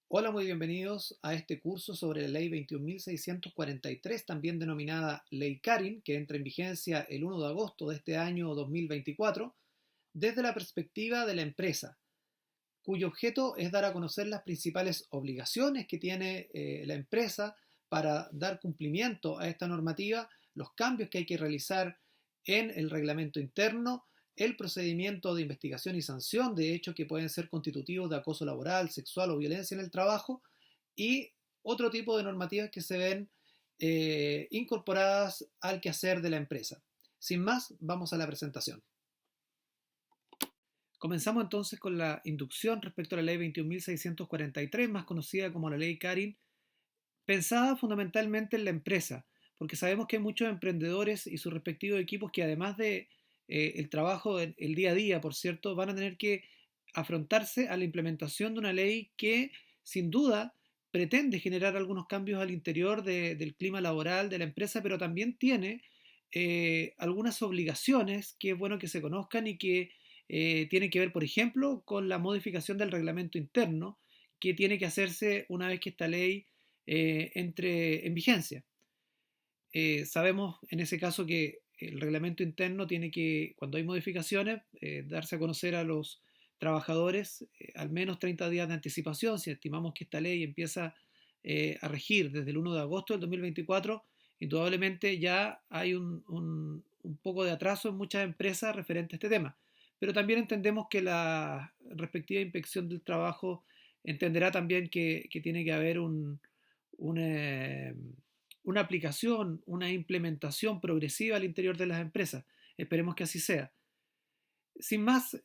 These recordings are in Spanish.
Hola, muy bienvenidos a este curso sobre la Ley 21.643, también denominada Ley Carin, que entra en vigencia el 1 de agosto de este año 2024, desde la perspectiva de la empresa, cuyo objeto es dar a conocer las principales obligaciones que tiene la empresa para dar cumplimiento a esta normativa, los cambios que hay que realizar en el reglamento interno, el procedimiento de investigación y sanción de hechos que pueden ser constitutivos de acoso laboral, sexual o violencia en el trabajo y otro tipo de normativas que se ven incorporadas al quehacer de la empresa. Sin más, vamos a la presentación. Comenzamos entonces con la inducción respecto a la ley 21.643, más conocida como la ley Carin, pensada fundamentalmente en la empresa, porque sabemos que hay muchos emprendedores y sus respectivos equipos que además de el trabajo, el día a día, por cierto, van a tener que afrontarse a la implementación de una ley que sin duda pretende generar algunos cambios al interior del clima laboral de la empresa, pero también tiene algunas obligaciones que es bueno que se conozcan y que tienen que ver, por ejemplo, con la modificación del reglamento interno, que tiene que hacerse una vez que esta ley entre en vigencia. Sabemos en ese caso que el reglamento interno tiene que, cuando hay modificaciones, darse a conocer a los trabajadores al menos 30 días de anticipación. Si estimamos que esta ley empieza a regir desde el 1 de agosto del 2024, indudablemente ya hay un poco de atraso en muchas empresas referente a este tema. Pero también entendemos que la respectiva inspección del trabajo entenderá también que tiene que haber un, una aplicación, una implementación progresiva al interior de las empresas. Esperemos que así sea. Sin más,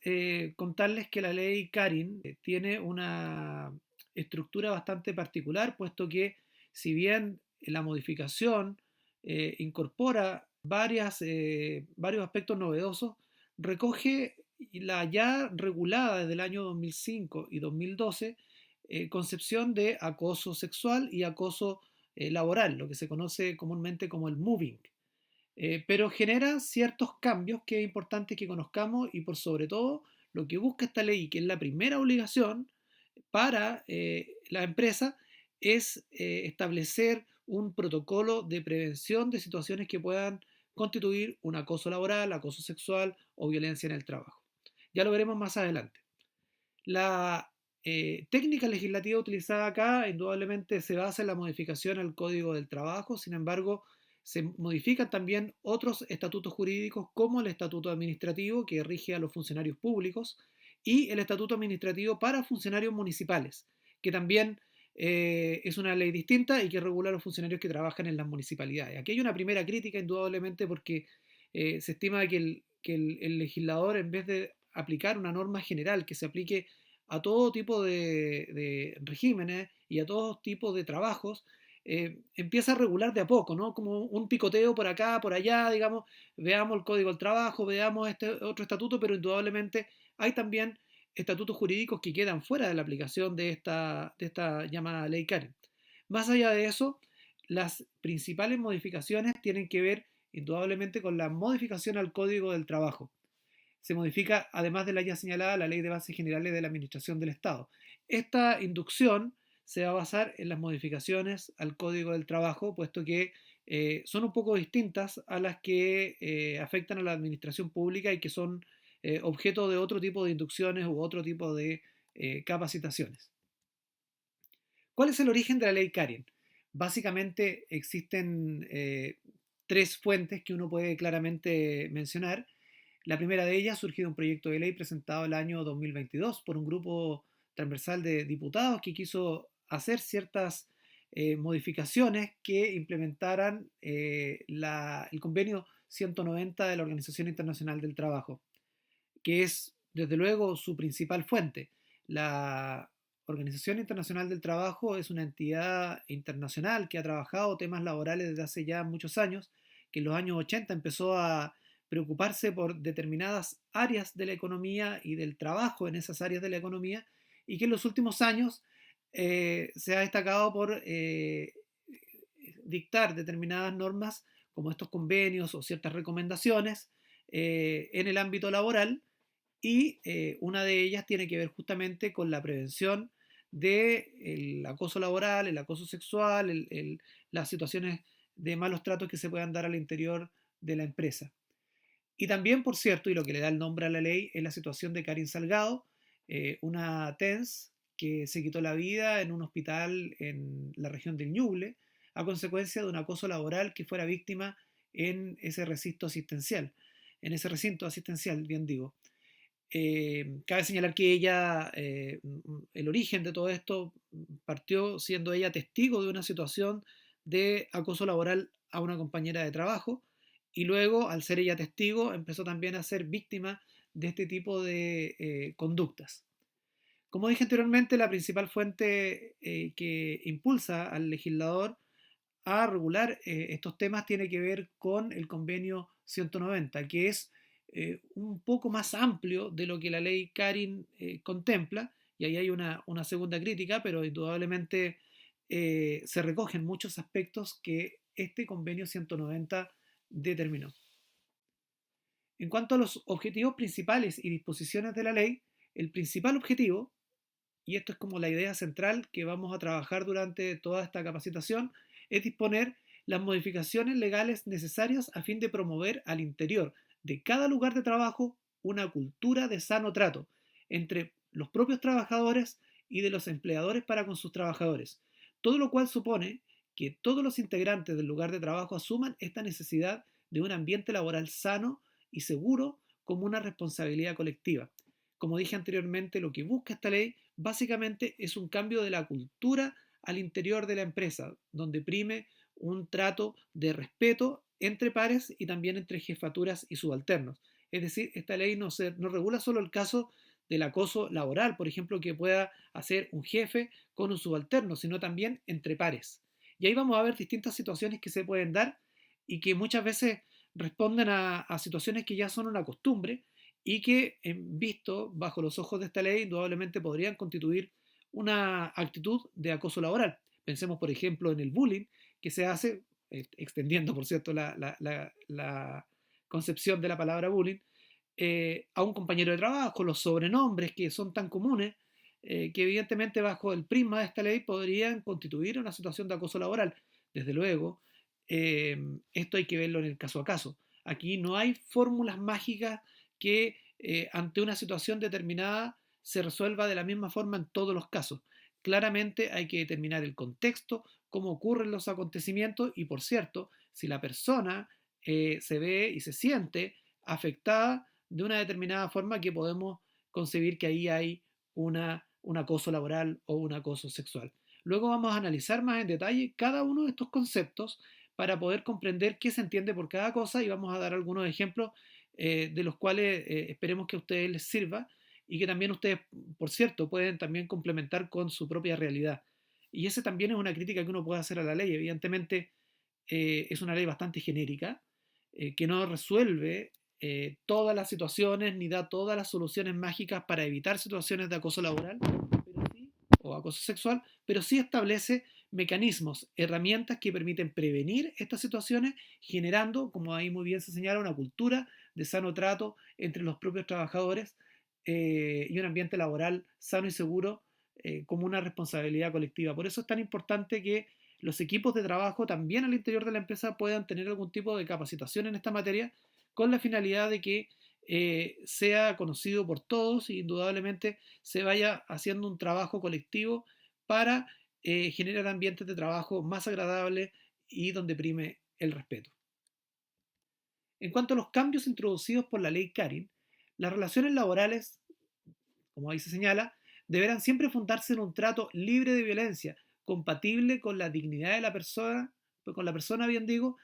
contarles que la ley Carin tiene una estructura bastante particular, puesto que si bien la modificación incorpora varios aspectos novedosos, recoge la ya regulada desde el año 2005 y 2012 concepción de acoso sexual y acoso laboral, lo que se conoce comúnmente como el moving. Pero genera ciertos cambios que es importante que conozcamos y por sobre todo lo que busca esta ley, que es la primera obligación para la empresa, es establecer un protocolo de prevención de situaciones que puedan constituir un acoso laboral, acoso sexual o violencia en el trabajo. Ya lo veremos más adelante. La técnica legislativa utilizada acá indudablemente se basa en la modificación al Código del Trabajo, sin embargo, se modifican también otros estatutos jurídicos como el Estatuto Administrativo que rige a los funcionarios públicos y el Estatuto Administrativo para funcionarios municipales, que también es una ley distinta y que regula a los funcionarios que trabajan en las municipalidades. Aquí hay una primera crítica indudablemente porque se estima que el legislador, en vez de aplicar una norma general que se aplique a todo tipo de regímenes y a todo tipo de trabajos, empieza a regular de a poco, ¿no? Como un picoteo por acá, por allá, digamos, veamos el Código del Trabajo, veamos este otro estatuto, pero indudablemente hay también estatutos jurídicos que quedan fuera de la aplicación de esta llamada ley Karen. Más allá de eso, las principales modificaciones tienen que ver indudablemente con la modificación al Código del Trabajo. Se modifica, además de la ya señalada, la Ley de Bases Generales de la Administración del Estado. Esta inducción se va a basar en las modificaciones al Código del Trabajo, puesto que son un poco distintas a las que afectan a la administración pública y que son objeto de otro tipo de inducciones u otro tipo de capacitaciones. ¿Cuál es el origen de la ley Karen? Básicamente existen tres fuentes que uno puede claramente mencionar. La primera de ellas surge de un proyecto de ley presentado el año 2022 por un grupo transversal de diputados que quiso hacer ciertas modificaciones que implementaran el convenio 190 de la Organización Internacional del Trabajo, que es desde luego su principal fuente. La Organización Internacional del Trabajo es una entidad internacional que ha trabajado temas laborales desde hace ya muchos años, que en los años 80 empezó a preocuparse por determinadas áreas de la economía y del trabajo en esas áreas de la economía, y que en los últimos años se ha destacado por dictar determinadas normas como estos convenios o ciertas recomendaciones en el ámbito laboral y una de ellas tiene que ver justamente con la prevención del acoso laboral, el acoso sexual, las situaciones de malos tratos que se puedan dar al interior de la empresa. Y también, por cierto, y lo que le da el nombre a la ley, es la situación de Karin Salgado, una TENS que se quitó la vida en un hospital en la región del Ñuble a consecuencia de un acoso laboral que fuera víctima en ese recinto asistencial, bien digo. Cabe señalar que ella, el origen de todo esto partió siendo ella testigo de una situación de acoso laboral a una compañera de trabajo y luego, al ser ella testigo, empezó también a ser víctima de este tipo de conductas. Como dije anteriormente, la principal fuente que impulsa al legislador a regular estos temas tiene que ver con el convenio 190, que es un poco más amplio de lo que la ley Karin contempla, y ahí hay una segunda crítica, pero indudablemente se recogen muchos aspectos que este convenio 190 determinó. En cuanto a los objetivos principales y disposiciones de la ley, el principal objetivo, y esto es como la idea central que vamos a trabajar durante toda esta capacitación, es disponer las modificaciones legales necesarias a fin de promover al interior de cada lugar de trabajo una cultura de sano trato entre los propios trabajadores y de los empleadores para con sus trabajadores, todo lo cual supone que todos los integrantes del lugar de trabajo asuman esta necesidad de un ambiente laboral sano y seguro como una responsabilidad colectiva. Como dije anteriormente, lo que busca esta ley básicamente es un cambio de la cultura al interior de la empresa, donde prime un trato de respeto entre pares y también entre jefaturas y subalternos. Es decir, esta ley no regula solo el caso del acoso laboral, por ejemplo, que pueda hacer un jefe con un subalterno, sino también entre pares. Y ahí vamos a ver distintas situaciones que se pueden dar y que muchas veces responden a situaciones que ya son una costumbre y que, visto bajo los ojos de esta ley, indudablemente podrían constituir una actitud de acoso laboral. Pensemos, por ejemplo, en el bullying que se hace, extendiendo, por cierto, la concepción de la palabra bullying, a un compañero de trabajo, los sobrenombres que son tan comunes, que evidentemente bajo el prisma de esta ley podrían constituir una situación de acoso laboral. Desde luego, esto hay que verlo en el caso a caso. Aquí no hay fórmulas mágicas que ante una situación determinada se resuelva de la misma forma en todos los casos. Claramente hay que determinar el contexto, cómo ocurren los acontecimientos y, por cierto, si la persona se ve y se siente afectada de una determinada forma que podemos concebir que ahí hay un acoso laboral o un acoso sexual. Luego vamos a analizar más en detalle cada uno de estos conceptos para poder comprender qué se entiende por cada cosa y vamos a dar algunos ejemplos de los cuales esperemos que a ustedes les sirva y que también ustedes, por cierto, pueden también complementar con su propia realidad. Y esa también es una crítica que uno puede hacer a la ley. Evidentemente es una ley bastante genérica que no resuelve todas las situaciones ni da todas las soluciones mágicas para evitar situaciones de acoso laboral pero sí, o acoso sexual, pero sí establece mecanismos, herramientas que permiten prevenir estas situaciones, generando, como ahí muy bien se señala, una cultura de sano trato entre los propios trabajadores y un ambiente laboral sano y seguro como una responsabilidad colectiva. Por eso es tan importante que los equipos de trabajo también al interior de la empresa puedan tener algún tipo de capacitación en esta materia con la finalidad de que sea conocido por todos y indudablemente se vaya haciendo un trabajo colectivo para generar ambientes de trabajo más agradables y donde prime el respeto. En cuanto a los cambios introducidos por la ley Karin, las relaciones laborales, como ahí se señala, deberán siempre fundarse en un trato libre de violencia, compatible con la dignidad de la persona, con la persona, bien digo,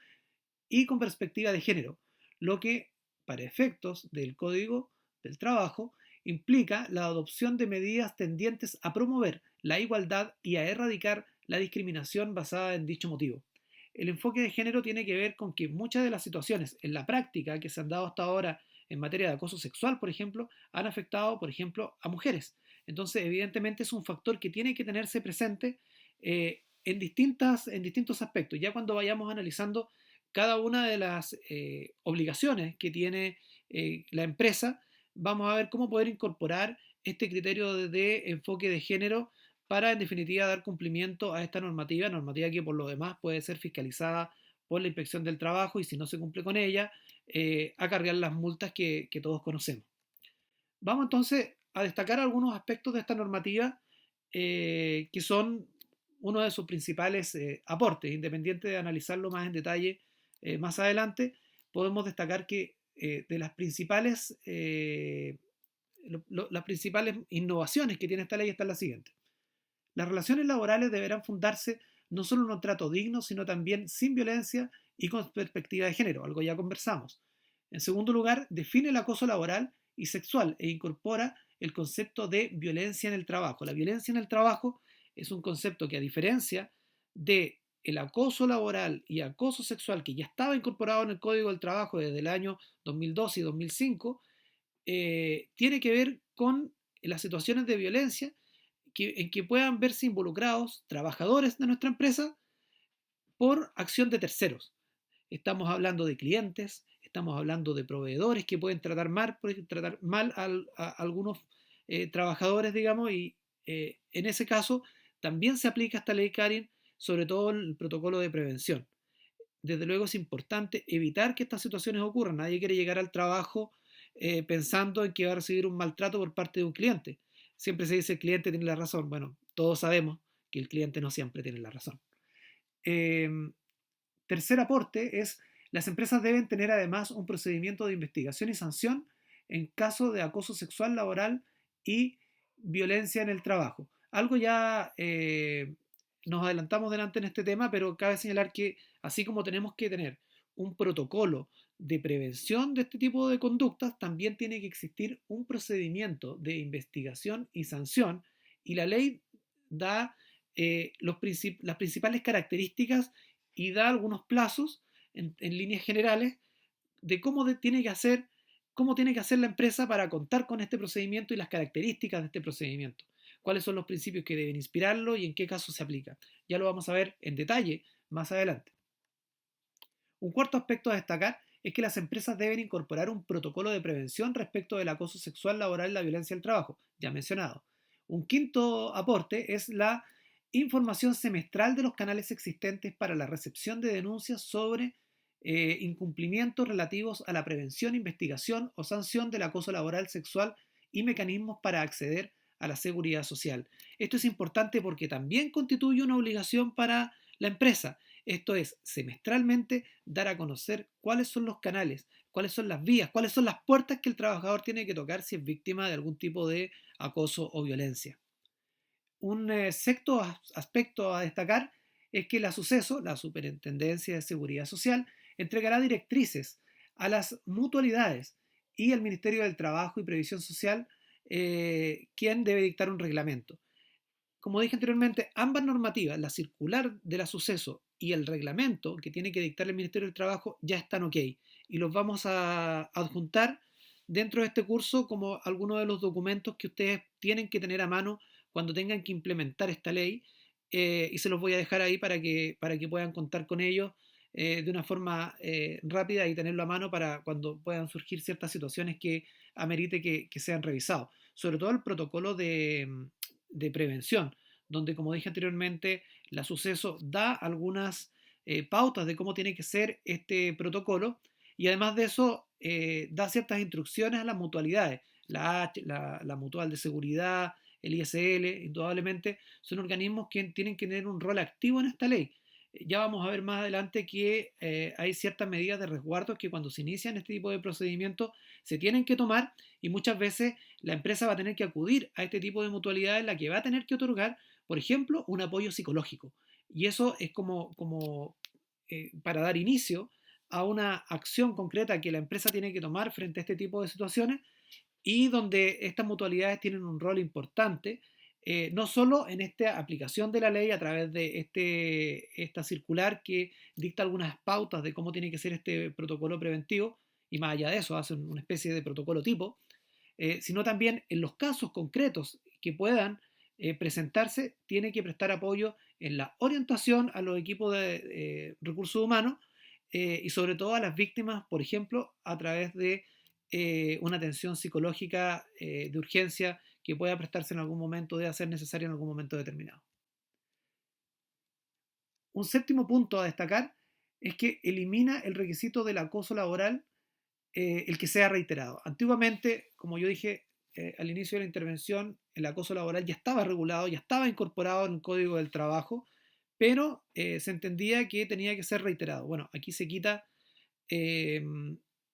y con perspectiva de género, lo que, para efectos del Código del Trabajo, implica la adopción de medidas tendientes a promover la igualdad y a erradicar la discriminación basada en dicho motivo. El enfoque de género tiene que ver con que muchas de las situaciones en la práctica que se han dado hasta ahora en materia de acoso sexual, por ejemplo, han afectado, por ejemplo, a mujeres. Entonces, evidentemente es un factor que tiene que tenerse presente en distintos aspectos. Ya cuando vayamos analizando cada una de las obligaciones que tiene la empresa, vamos a ver cómo poder incorporar este criterio de enfoque de género para en definitiva dar cumplimiento a esta normativa que por lo demás puede ser fiscalizada por la Inspección del Trabajo y si no se cumple con ella, acarrear las multas que todos conocemos. Vamos entonces a destacar algunos aspectos de esta normativa que son uno de sus principales aportes. Independiente de analizarlo más en detalle más adelante, podemos destacar que de las principales innovaciones que tiene esta ley está la siguiente. Las relaciones laborales deberán fundarse no solo en un trato digno, sino también sin violencia y con perspectiva de género, algo ya conversamos. En segundo lugar, define el acoso laboral y sexual e incorpora el concepto de violencia en el trabajo. La violencia en el trabajo es un concepto que, a diferencia de el acoso laboral y acoso sexual que ya estaba incorporado en el Código del Trabajo desde el año 2002 y 2005, tiene que ver con las situaciones de violencia en que puedan verse involucrados trabajadores de nuestra empresa por acción de terceros. Estamos hablando de clientes, estamos hablando de proveedores que pueden tratar mal a algunos trabajadores, digamos, y en ese caso también se aplica esta ley Karin, sobre todo el protocolo de prevención. Desde luego es importante evitar que estas situaciones ocurran. Nadie quiere llegar al trabajo pensando en que va a recibir un maltrato por parte de un cliente. Siempre se dice el cliente tiene la razón. Bueno, todos sabemos que el cliente no siempre tiene la razón. Eh, Tercer aporte es, las empresas deben tener además un procedimiento de investigación y sanción en caso de acoso sexual laboral y violencia en el trabajo. Algo ya nos adelantamos delante en este tema, pero cabe señalar que así como tenemos que tener un protocolo de prevención de este tipo de conductas, también tiene que existir un procedimiento de investigación y sanción, y la ley da las principales características y da algunos plazos en líneas generales de cómo tiene que hacer la empresa para contar con este procedimiento y las características de este procedimiento. Cuáles son los principios que deben inspirarlo y en qué casos se aplica. Ya lo vamos a ver en detalle más adelante. Un cuarto aspecto a destacar es que las empresas deben incorporar un protocolo de prevención respecto del acoso sexual laboral y la violencia del trabajo, ya mencionado. Un quinto aporte es la información semestral de los canales existentes para la recepción de denuncias sobre incumplimientos relativos a la prevención, investigación o sanción del acoso laboral sexual y mecanismos para acceder a la seguridad social. Esto es importante porque también constituye una obligación para la empresa. Esto es, semestralmente dar a conocer cuáles son los canales, cuáles son las vías, cuáles son las puertas que el trabajador tiene que tocar si es víctima de algún tipo de acoso o violencia. Un sexto aspecto a destacar es que la Suceso, la Superintendencia de Seguridad Social, entregará directrices a las mutualidades y al Ministerio del Trabajo y Previsión Social, quien debe dictar un reglamento. Como dije anteriormente, ambas normativas, la circular de la Suceso y el reglamento que tiene que dictar el Ministerio del Trabajo, ya están ok. Y los vamos a adjuntar dentro de este curso como algunos de los documentos que ustedes tienen que tener a mano cuando tengan que implementar esta ley. Y se los voy a dejar ahí para que puedan contar con ellos de una forma rápida y tenerlo a mano para cuando puedan surgir ciertas situaciones que amerite que sean revisados. Sobre todo el protocolo de prevención, donde, como dije anteriormente, la Suceso da algunas pautas de cómo tiene que ser este protocolo y además de eso da ciertas instrucciones a las mutualidades, la Mutual de Seguridad, el ISL, indudablemente son organismos que tienen que tener un rol activo en esta ley. Ya vamos a ver más adelante que hay ciertas medidas de resguardo que cuando se inician este tipo de procedimientos se tienen que tomar y muchas veces la empresa va a tener que acudir a este tipo de mutualidad en la que va a tener que otorgar, por ejemplo, un apoyo psicológico. Y eso es como para dar inicio a una acción concreta que la empresa tiene que tomar frente a este tipo de situaciones y donde estas mutualidades tienen un rol importante, no solo en esta aplicación de la ley a través de esta circular que dicta algunas pautas de cómo tiene que ser este protocolo preventivo, y más allá de eso, hace una especie de protocolo tipo, sino también en los casos concretos que puedan presentarse, tiene que prestar apoyo en la orientación a los equipos de recursos humanos y sobre todo a las víctimas, por ejemplo, a través de una atención psicológica de urgencia que pueda prestarse en algún momento, deba ser necesaria en algún momento determinado. Un séptimo punto a destacar es que elimina el requisito del acoso laboral, el que sea reiterado. Antiguamente, como yo dije al inicio de la intervención, el acoso laboral ya estaba regulado, ya estaba incorporado en el Código del Trabajo, pero se entendía que tenía que ser reiterado. Bueno, aquí se quita eh,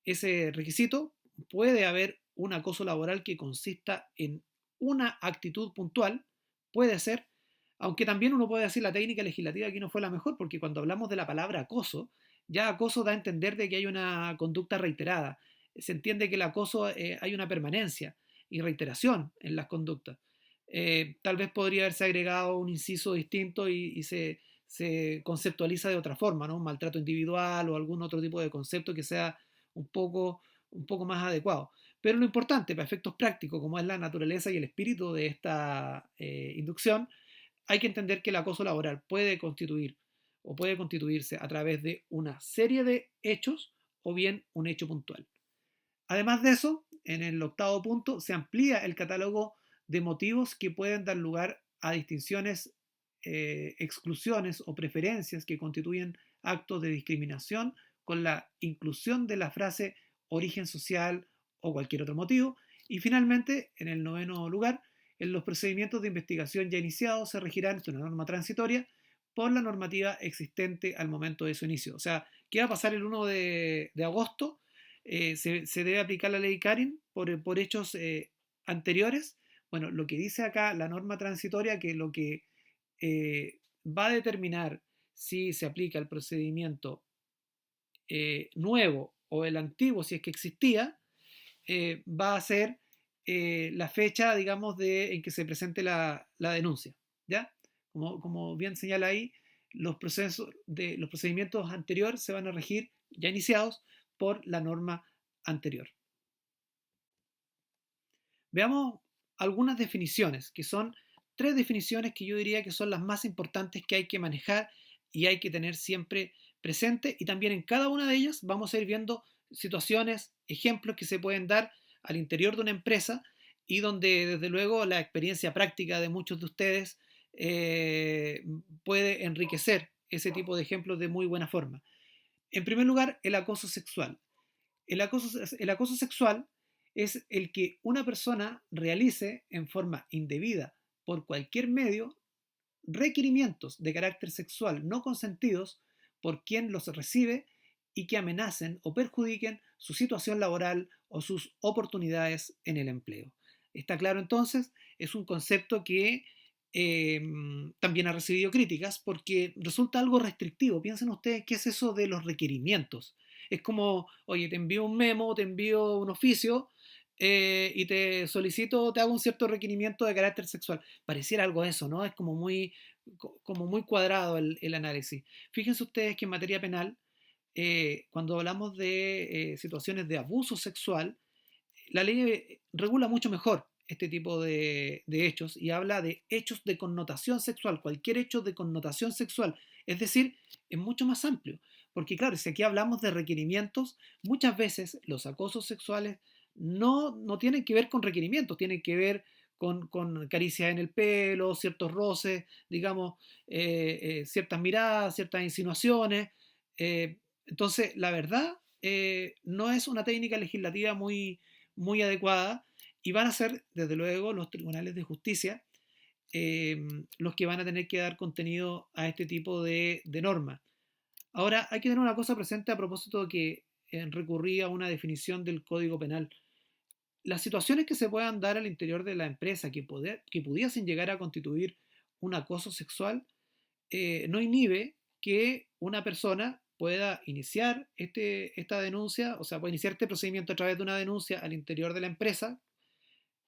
ese requisito. Puede haber un acoso laboral que consista en una actitud puntual, puede ser, aunque también uno puede decir la técnica legislativa aquí no fue la mejor, porque cuando hablamos de la palabra acoso, ya acoso da a entender de que hay una conducta reiterada. Se entiende que el acoso hay una permanencia y reiteración en las conductas. Tal vez podría haberse agregado un inciso distinto y se conceptualiza de otra forma, ¿no? Un maltrato individual o algún otro tipo de concepto que sea un poco, un poco más adecuado. Pero lo importante, para efectos prácticos, como es la naturaleza y el espíritu de esta inducción, hay que entender que el acoso laboral puede constituir o puede constituirse a través de una serie de hechos o bien un hecho puntual. Además de eso, en el octavo punto se amplía el catálogo de motivos que pueden dar lugar a distinciones, exclusiones o preferencias que constituyen actos de discriminación con la inclusión de la frase origen social o cualquier otro motivo. Y finalmente, en el noveno lugar, en los procedimientos de investigación ya iniciados se regirán, esto es una norma transitoria, por la normativa existente al momento de su inicio. O sea, ¿qué va a pasar el 1 de agosto? Se debe aplicar la ley Karin por hechos anteriores. Bueno, lo que dice acá la norma transitoria, que lo que va a determinar si se aplica el procedimiento nuevo o el antiguo, si es que existía, va a ser la fecha, digamos, en que se presente la denuncia. ¿Ya? Como bien señala ahí, los procedimientos anteriores se van a regir, ya iniciados, por la norma anterior. Veamos algunas definiciones, que son tres definiciones que yo diría que son las más importantes que hay que manejar y hay que tener siempre presente. Y también en cada una de ellas vamos a ir viendo situaciones, ejemplos que se pueden dar al interior de una empresa y donde desde luego la experiencia práctica de muchos de ustedes puede enriquecer ese tipo de ejemplos de muy buena forma. En primer lugar, el acoso sexual. El acoso sexual es el que una persona realice en forma indebida por cualquier medio requerimientos de carácter sexual no consentidos por quien los recibe y que amenacen o perjudiquen su situación laboral o sus oportunidades en el empleo. Está claro entonces, es un concepto que eh, también ha recibido críticas porque resulta algo restrictivo. Piensen ustedes qué es eso de los requerimientos. Es como, oye, te envío un memo, te envío un oficio y te solicito, te hago un cierto requerimiento de carácter sexual. Pareciera algo eso, ¿no? Es como muy cuadrado el análisis. Fíjense ustedes que en materia penal, cuando hablamos de situaciones de abuso sexual, la ley regula mucho mejor este tipo de hechos y habla de hechos de connotación sexual, cualquier hecho de connotación sexual. Es decir, es mucho más amplio. Porque claro, si aquí hablamos de requerimientos, muchas veces los acosos sexuales no tienen que ver con requerimientos, tienen que ver con caricias en el pelo, ciertos roces, digamos, ciertas miradas, ciertas insinuaciones. Entonces, la verdad, no es una técnica legislativa muy adecuada y van a ser, desde luego, los tribunales de justicia los que van a tener que dar contenido a este tipo de normas. Ahora, hay que tener una cosa presente a propósito de que recurrí a una definición del Código Penal. Las situaciones que se puedan dar al interior de la empresa que pudiesen llegar a constituir un acoso sexual no inhibe que una persona pueda iniciar esta denuncia, o sea, puede iniciar este procedimiento a través de una denuncia al interior de la empresa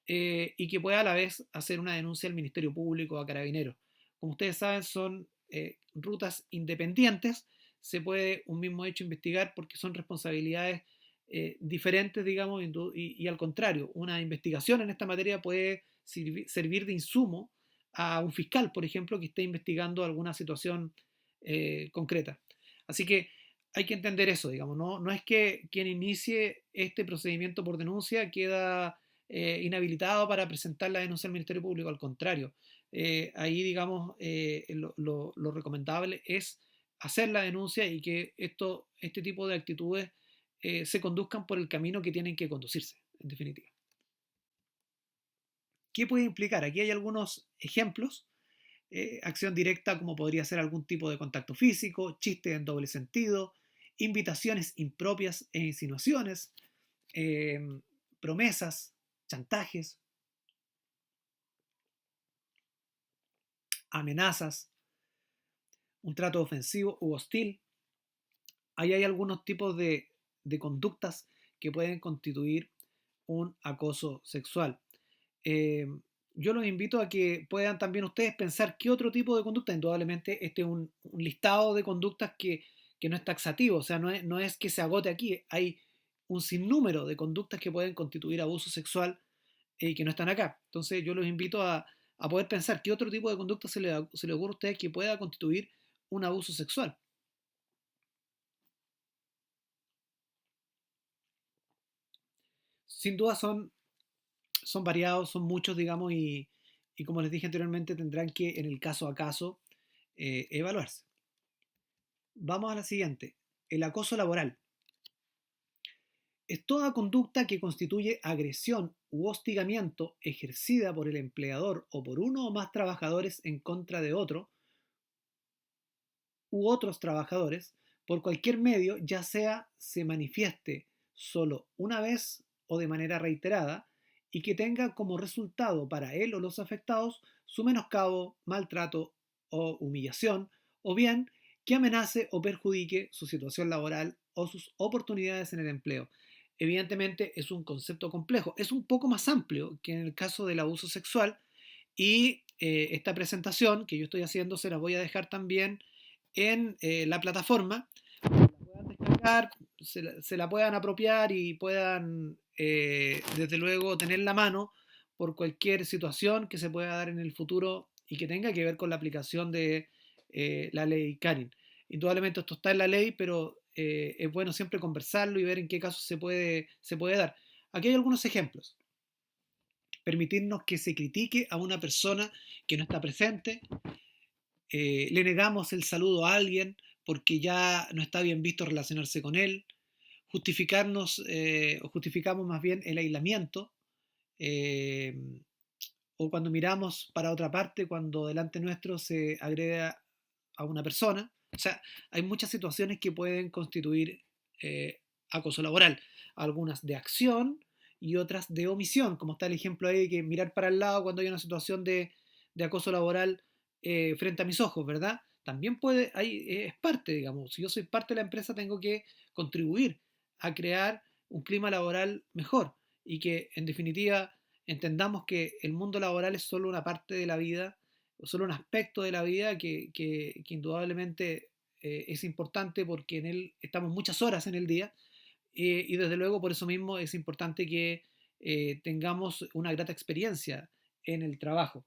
y que pueda a la vez hacer una denuncia al Ministerio Público o a Carabineros. Como ustedes saben, son rutas independientes, se puede un mismo hecho investigar porque son responsabilidades diferentes, digamos, y al contrario, una investigación en esta materia puede servir de insumo a un fiscal, por ejemplo, que esté investigando alguna situación concreta. Así que hay que entender eso, digamos, no es que quien inicie este procedimiento por denuncia queda inhabilitado para presentar la denuncia al Ministerio Público, al contrario. Ahí, digamos, lo recomendable es hacer la denuncia y que este tipo de actitudes se conduzcan por el camino que tienen que conducirse, en definitiva. ¿Qué puede implicar? Aquí hay algunos ejemplos. Acción directa como podría ser algún tipo de contacto físico, chistes en doble sentido, invitaciones impropias e insinuaciones, eh, promesas, chantajes, amenazas, un trato ofensivo u hostil. Ahí hay algunos tipos de conductas que pueden constituir un acoso sexual. Eh, yo los invito a que puedan también ustedes pensar qué otro tipo de conducta. Indudablemente este es un listado de conductas que no es taxativo, o sea, no es que se agote aquí. Hay un sinnúmero de conductas que pueden constituir abuso sexual y que no están acá. Entonces yo los invito a poder pensar qué otro tipo de conducta se le ocurre a ustedes que pueda constituir un abuso sexual. Sin duda son variados, son muchos, digamos, y como les dije anteriormente, tendrán que, en el caso a caso, evaluarse. Vamos a la siguiente. El acoso laboral. Es toda conducta que constituye agresión u hostigamiento ejercida por el empleador o por uno o más trabajadores en contra de otro u otros trabajadores por cualquier medio, ya sea se manifieste solo una vez o de manera reiterada, y que tenga como resultado para él o los afectados su menoscabo, maltrato o humillación, o bien que amenace o perjudique su situación laboral o sus oportunidades en el empleo. Evidentemente es un concepto complejo, es un poco más amplio que en el caso del abuso sexual, y esta presentación que yo estoy haciendo se las voy a dejar también en la plataforma, la puedan descargar, se la puedan apropiar y puedan, desde luego, tener la mano por cualquier situación que se pueda dar en el futuro y que tenga que ver con la aplicación de la ley Karin. Indudablemente esto está en la ley, pero es bueno siempre conversarlo y ver en qué casos se puede dar. Aquí hay algunos ejemplos. Permitirnos que se critique a una persona que no está presente, le negamos el saludo a alguien porque ya no está bien visto relacionarse con él, o justificamos más bien el aislamiento, eh, o cuando miramos para otra parte, cuando delante nuestro se agrede a una persona. O sea, hay muchas situaciones que pueden constituir acoso laboral, algunas de acción y otras de omisión, como está el ejemplo ahí de que mirar para el lado cuando hay una situación de acoso laboral frente a mis ojos, ¿verdad? También es parte, digamos, si yo soy parte de la empresa tengo que contribuir a crear un clima laboral mejor y que en definitiva entendamos que el mundo laboral es solo una parte de la vida, solo un aspecto de la vida que indudablemente es importante porque en él estamos muchas horas en el día, y desde luego por eso mismo es importante que tengamos una grata experiencia en el trabajo.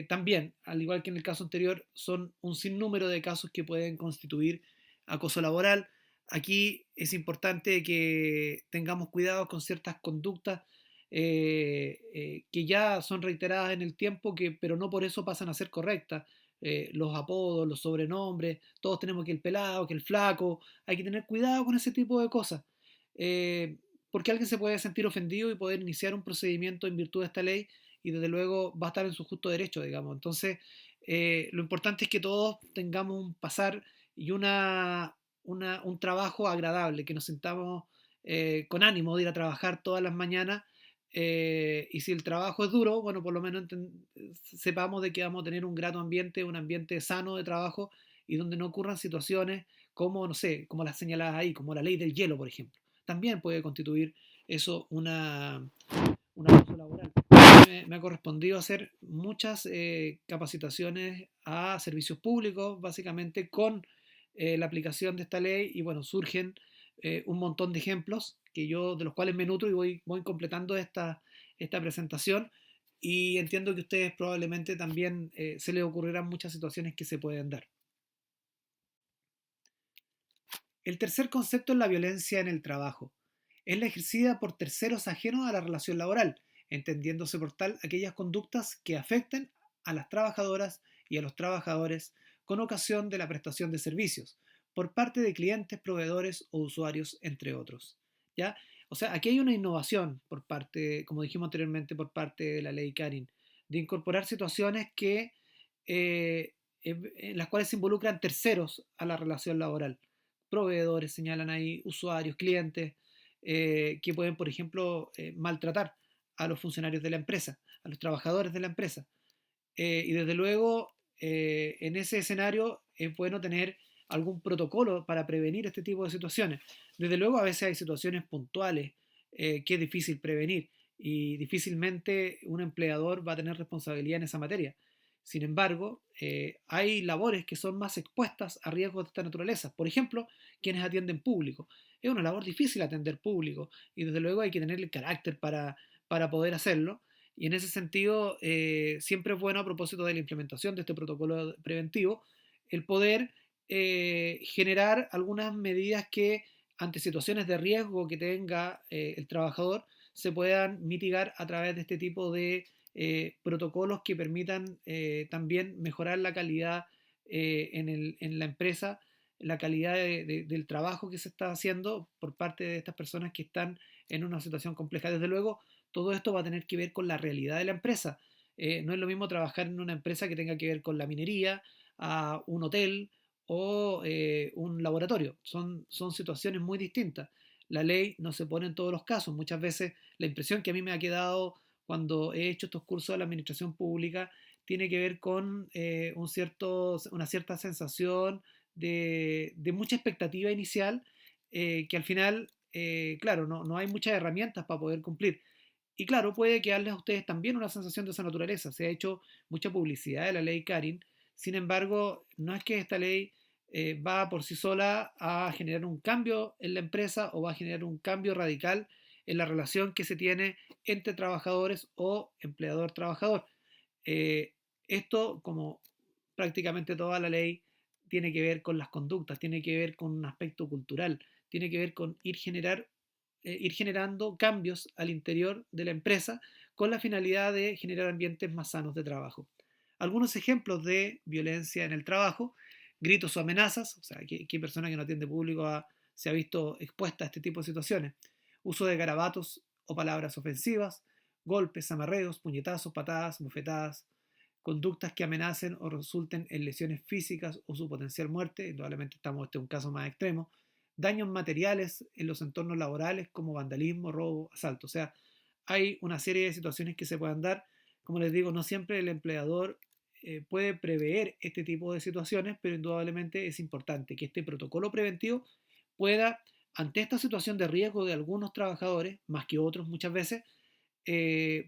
También, al igual que en el caso anterior, son un sinnúmero de casos que pueden constituir acoso laboral. Aquí es importante que tengamos cuidado con ciertas conductas que ya son reiteradas en el tiempo, pero no por eso pasan a ser correctas. Los apodos, los sobrenombres, todos tenemos que el pelado, que el flaco, hay que tener cuidado con ese tipo de cosas. Eh, Porque alguien se puede sentir ofendido y poder iniciar un procedimiento en virtud de esta ley y desde luego va a estar en su justo derecho, digamos. Entonces, lo importante es que todos tengamos un pasar y un trabajo agradable, que nos sintamos con ánimo de ir a trabajar todas las mañanas. Y si el trabajo es duro, bueno, por lo menos sepamos de que vamos a tener un grato ambiente, un ambiente sano de trabajo y donde no ocurran situaciones como, no sé, como las señaladas ahí, como la ley del hielo, por ejemplo. También puede constituir eso un acoso laboral. Me ha correspondido hacer muchas capacitaciones a servicios públicos, básicamente con la aplicación de esta ley, y bueno, surgen un montón de ejemplos de los cuales me nutro y voy completando esta presentación, y entiendo que a ustedes probablemente también se les ocurrirán muchas situaciones que se pueden dar. El tercer concepto es la violencia en el trabajo. es la ejercida por terceros ajenos a la relación laboral, entendiéndose por tal aquellas conductas que afecten a las trabajadoras y a los trabajadores con ocasión de la prestación de servicios por parte de clientes, proveedores o usuarios, entre otros. ¿Ya? O sea, aquí hay una innovación por parte, como dijimos anteriormente, por parte de la ley Karin, de incorporar situaciones eh, en las cuales se involucran terceros a la relación laboral. Proveedores, señalan ahí, usuarios, clientes, que pueden, por ejemplo, maltratar a los funcionarios de la empresa, a los trabajadores de la empresa. Y desde luego, en ese escenario es bueno tener algún protocolo para prevenir este tipo de situaciones. Desde luego, a veces hay situaciones puntuales que es difícil prevenir y difícilmente un empleador va a tener responsabilidad en esa materia. Sin embargo, hay labores que son más expuestas a riesgos de esta naturaleza. Por ejemplo, quienes atienden público. Es una labor difícil atender público y desde luego hay que tener el carácter para poder hacerlo. Y en ese sentido, siempre es bueno a propósito de la implementación de este protocolo preventivo, el poder generar algunas medidas que ante situaciones de riesgo que tenga el trabajador se puedan mitigar a través de este tipo de protocolos que permitan también mejorar la calidad en la empresa, la calidad del trabajo que se está haciendo por parte de estas personas que están en una situación compleja. Desde luego, todo esto va a tener que ver con la realidad de la empresa. No es lo mismo trabajar en una empresa que tenga que ver con la minería, a un hotel o un laboratorio. Son situaciones muy distintas. La ley no se pone en todos los casos. Muchas veces la impresión que a mí me ha quedado cuando he hecho estos cursos de la administración pública tiene que ver con una cierta sensación de mucha expectativa inicial que al final, claro, no hay muchas herramientas para poder cumplir. Y claro, puede quedarles a ustedes también una sensación de esa naturaleza. Se ha hecho mucha publicidad de la ley Karin. Sin embargo, no es que esta ley va por sí sola a generar un cambio en la empresa o va a generar un cambio radical en la relación que se tiene entre trabajadores o empleador-trabajador. Eh, Esto, como prácticamente toda la ley, tiene que ver con las conductas, tiene que ver con un aspecto cultural, tiene que ver con ir generando cambios al interior de la empresa con la finalidad de generar ambientes más sanos de trabajo. Algunos ejemplos de violencia en el trabajo: gritos o amenazas, o sea, ¿qué persona que no atiende público se ha visto expuesta a este tipo de situaciones? Uso de garabatos o palabras ofensivas, golpes, amarreos, puñetazos, patadas, bofetadas, conductas que amenacen o resulten en lesiones físicas o su potencial muerte, indudablemente este es un caso más extremo, daños materiales en los entornos laborales como vandalismo, robo, asalto. O sea, hay una serie de situaciones que se pueden dar. Como les digo, no siempre el empleador puede prever este tipo de situaciones, pero indudablemente es importante que este protocolo preventivo pueda, ante esta situación de riesgo de algunos trabajadores, más que otros muchas veces,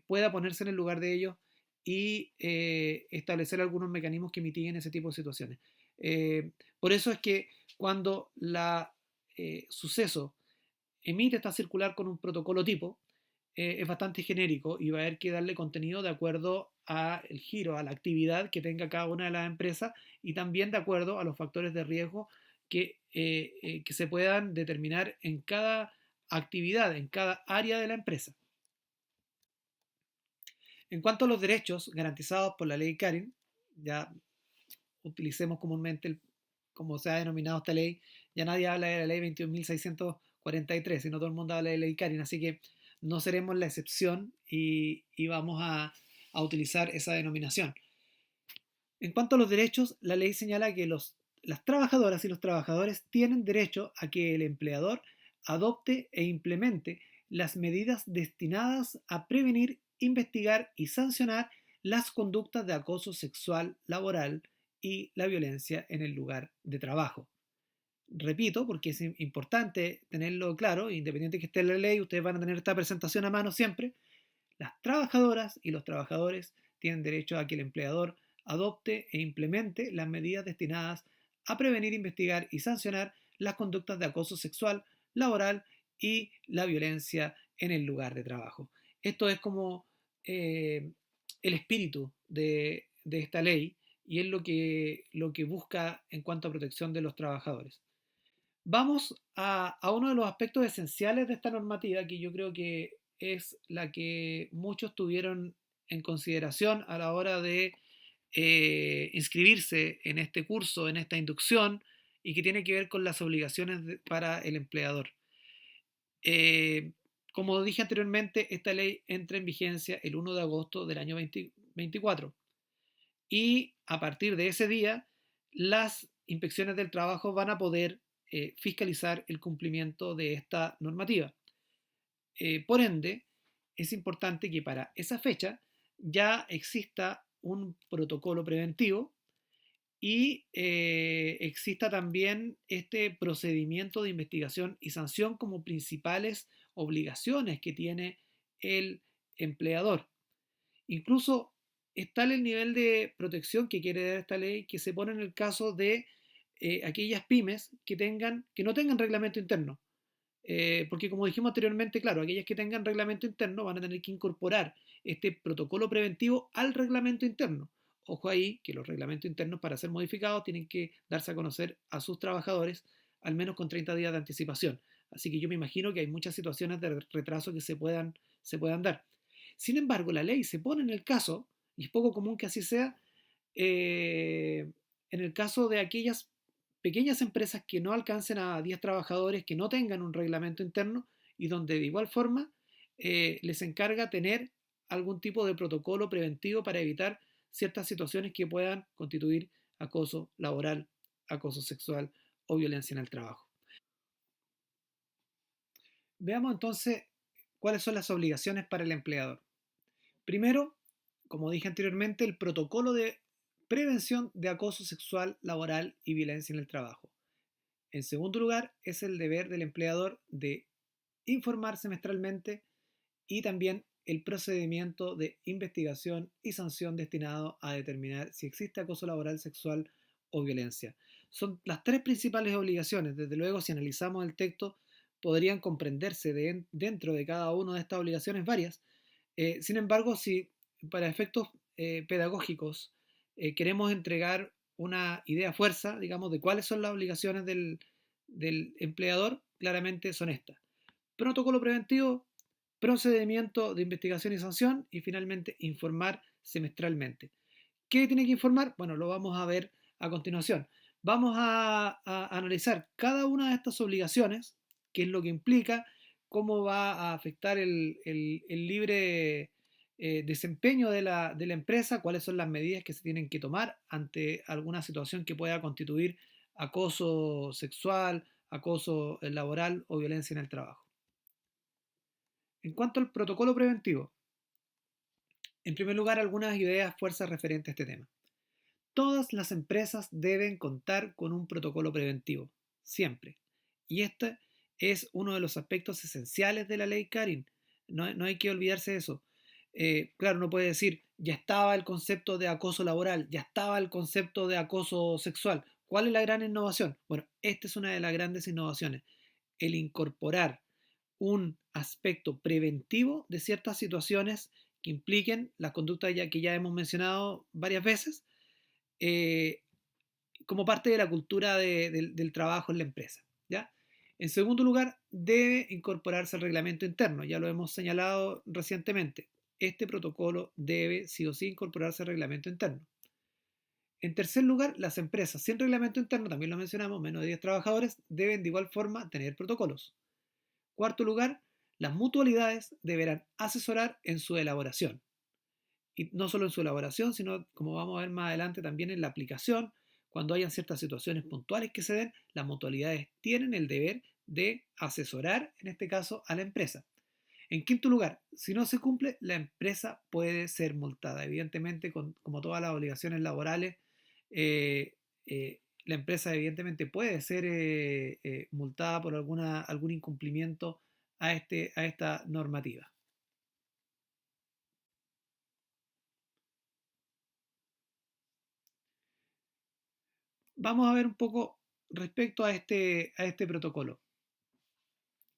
pueda ponerse en el lugar de ellos y establecer algunos mecanismos que mitiguen ese tipo de situaciones. Por eso es que cuando la suceso emite esta circular con un protocolo tipo, es bastante genérico y va a haber que darle contenido de acuerdo al giro, a la actividad que tenga cada una de las empresas y también de acuerdo a los factores de riesgo que se puedan determinar en cada actividad, en cada área de la empresa. En cuanto a los derechos garantizados por la ley Karin, ya utilicemos comúnmente como se ha denominado esta ley, ya nadie habla de la ley 21.643, sino todo el mundo habla de la ley Karin, así que no seremos la excepción y vamos a utilizar esa denominación. En cuanto a los derechos, la ley señala que las trabajadoras y los trabajadores tienen derecho a que el empleador adopte e implemente las medidas destinadas a prevenir, investigar y sancionar las conductas de acoso sexual laboral y la violencia en el lugar de trabajo. Repito, porque es importante tenerlo claro, independiente que esté en la ley, ustedes van a tener esta presentación a mano siempre. Las trabajadoras y los trabajadores tienen derecho a que el empleador adopte e implemente las medidas destinadas a prevenir, investigar y sancionar las conductas de acoso sexual, laboral y la violencia en el lugar de trabajo. Esto es como el espíritu de esta ley y es lo que busca en cuanto a protección de los trabajadores. Vamos a uno de los aspectos esenciales de esta normativa, que yo creo que es la que muchos tuvieron en consideración a la hora de inscribirse en este curso, en esta inducción, y que tiene que ver con las obligaciones para el empleador. Eh, Como dije anteriormente, esta ley entra en vigencia el 1 de agosto del año 2024 y a partir de ese día las inspecciones del trabajo van a poder fiscalizar el cumplimiento de esta normativa. Por ende, es importante que para esa fecha ya exista un protocolo preventivo y exista también este procedimiento de investigación y sanción como principales obligaciones que tiene el empleador. Incluso es tal el nivel de protección que quiere dar esta ley que se pone en el caso de aquellas pymes que no tengan reglamento interno. Porque como dijimos anteriormente, claro, aquellas que tengan reglamento interno van a tener que incorporar este protocolo preventivo al reglamento interno. Ojo ahí que los reglamentos internos para ser modificados tienen que darse a conocer a sus trabajadores al menos con 30 días de anticipación. Así que yo me imagino que hay muchas situaciones de retraso que se puedan dar. Sin embargo, la ley se pone en el caso, y es poco común que así sea, en el caso de aquellas pequeñas empresas que no alcancen a 10 trabajadores, que no tengan un reglamento interno y donde de igual forma les encarga tener algún tipo de protocolo preventivo para evitar ciertas situaciones que puedan constituir acoso laboral, acoso sexual o violencia en el trabajo. Veamos entonces cuáles son las obligaciones para el empleador. Primero, como dije anteriormente, el protocolo de prevención de acoso sexual, laboral y violencia en el trabajo. En segundo lugar, es el deber del empleador de informar semestralmente y también el procedimiento de investigación y sanción destinado a determinar si existe acoso laboral, sexual o violencia. Son las tres principales obligaciones. Desde luego, si analizamos el texto, podrían comprenderse dentro de cada una de estas obligaciones varias. Sin embargo, si para efectos pedagógicos queremos entregar una idea fuerza, digamos, de cuáles son las obligaciones del empleador, claramente son estas. Protocolo preventivo, procedimiento de investigación y sanción y finalmente informar semestralmente. ¿Qué tiene que informar? Bueno, lo vamos a ver a continuación. Vamos a analizar cada una de estas obligaciones, qué es lo que implica, cómo va a afectar el libre desempeño de la empresa, cuáles son las medidas que se tienen que tomar ante alguna situación que pueda constituir acoso sexual, acoso laboral o violencia en el trabajo. En cuanto al protocolo preventivo, en primer lugar, algunas ideas fuerzas referentes a este tema. Todas las empresas deben contar con un protocolo preventivo, siempre. Y este es uno de los aspectos esenciales de la ley Karin. No hay que olvidarse de eso. Claro, uno puede decir, ya estaba el concepto de acoso laboral, ya estaba el concepto de acoso sexual. ¿Cuál es la gran innovación? Bueno, esta es una de las grandes innovaciones, el incorporar un aspecto preventivo de ciertas situaciones que impliquen las conductas que ya hemos mencionado varias veces, eh, como parte de la cultura del trabajo en la empresa. ¿Ya? En segundo lugar, debe incorporarse al reglamento interno, ya lo hemos señalado recientemente. Este protocolo debe sí o sí incorporarse al reglamento interno. En tercer lugar, las empresas sin reglamento interno, también lo mencionamos, menos de 10 trabajadores, deben de igual forma tener protocolos. Cuarto lugar, las mutualidades deberán asesorar en su elaboración. Y no solo en su elaboración, sino, como vamos a ver más adelante, también en la aplicación. Cuando hayan ciertas situaciones puntuales que se den, las mutualidades tienen el deber de asesorar, en este caso, a la empresa. En quinto lugar, si no se cumple, la empresa puede ser multada. Evidentemente, como todas las obligaciones laborales, la empresa evidentemente puede ser multada por algún incumplimiento a esta normativa. Vamos a ver un poco respecto a este protocolo.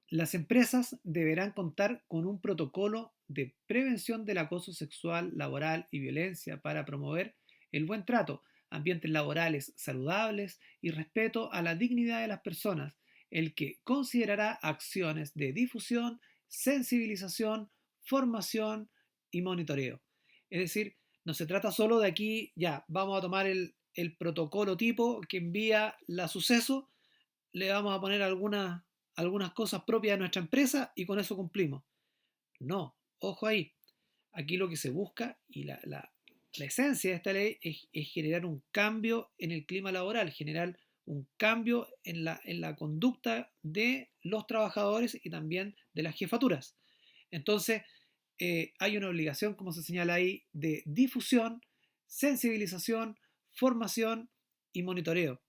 Las empresas deberán contar con un protocolo de prevención del acoso sexual, laboral y violencia para promover el buen trato, ambientes laborales saludables y respeto a la dignidad de las personas, el que considerará acciones de difusión, sensibilización, formación y monitoreo. Es decir, no se trata solo de aquí, ya, vamos a tomar el protocolo tipo que envía la suceso, le vamos a poner algunas cosas propias de nuestra empresa y con eso cumplimos. No, ojo ahí. Aquí lo que se busca y la esencia de esta ley es generar un cambio en el clima laboral, generar un cambio en la conducta de los trabajadores y también de las jefaturas. Entonces, hay una obligación, como se señala ahí, de difusión, sensibilización, formación y monitoreo.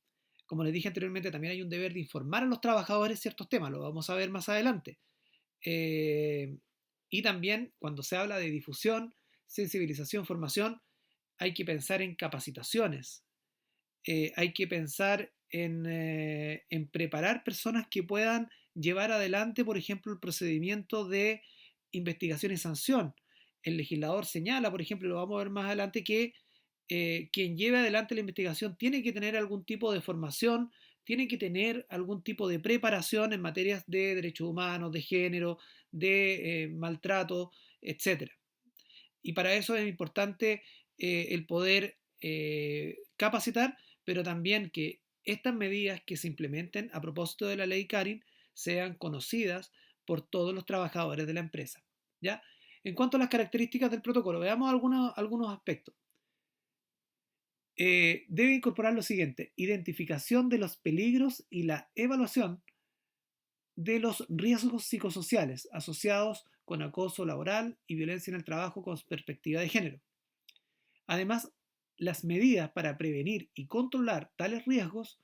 Como les dije anteriormente, también hay un deber de informar a los trabajadores ciertos temas, lo vamos a ver más adelante. Eh, y también cuando se habla de difusión, sensibilización, formación, hay que pensar en capacitaciones, hay que pensar en preparar personas que puedan llevar adelante, por ejemplo, el procedimiento de investigación y sanción. El legislador señala, por ejemplo, lo vamos a ver más adelante, que quien lleve adelante la investigación tiene que tener algún tipo de formación, tiene que tener algún tipo de preparación en materias de derechos humanos, de género, de maltrato, etcétera. Y para eso es importante el poder capacitar, pero también que estas medidas que se implementen a propósito de la ley Karin sean conocidas por todos los trabajadores de la empresa. ¿Ya? En cuanto a las características del protocolo, veamos algunos aspectos. Debe incorporar lo siguiente: identificación de los peligros y la evaluación de los riesgos psicosociales asociados con acoso laboral y violencia en el trabajo con perspectiva de género. Además, las medidas para prevenir y controlar tales riesgos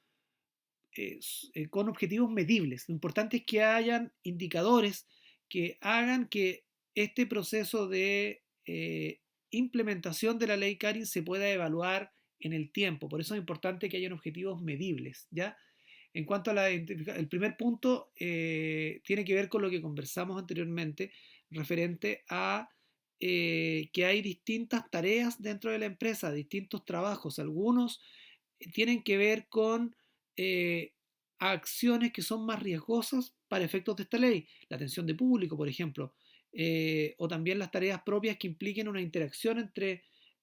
con objetivos medibles. Lo importante es que hayan indicadores que hagan que este proceso de implementación de la ley Karin se pueda evaluar en el tiempo. Por eso es importante que hayan objetivos medibles, ¿ya? En cuanto a el primer punto, tiene que ver con lo que conversamos anteriormente, referente a que hay distintas tareas dentro de la empresa, distintos trabajos. Algunos tienen que ver con eh, acciones que son más riesgosas para efectos de esta ley, la atención de público, por ejemplo, o también las tareas propias que impliquen una interacción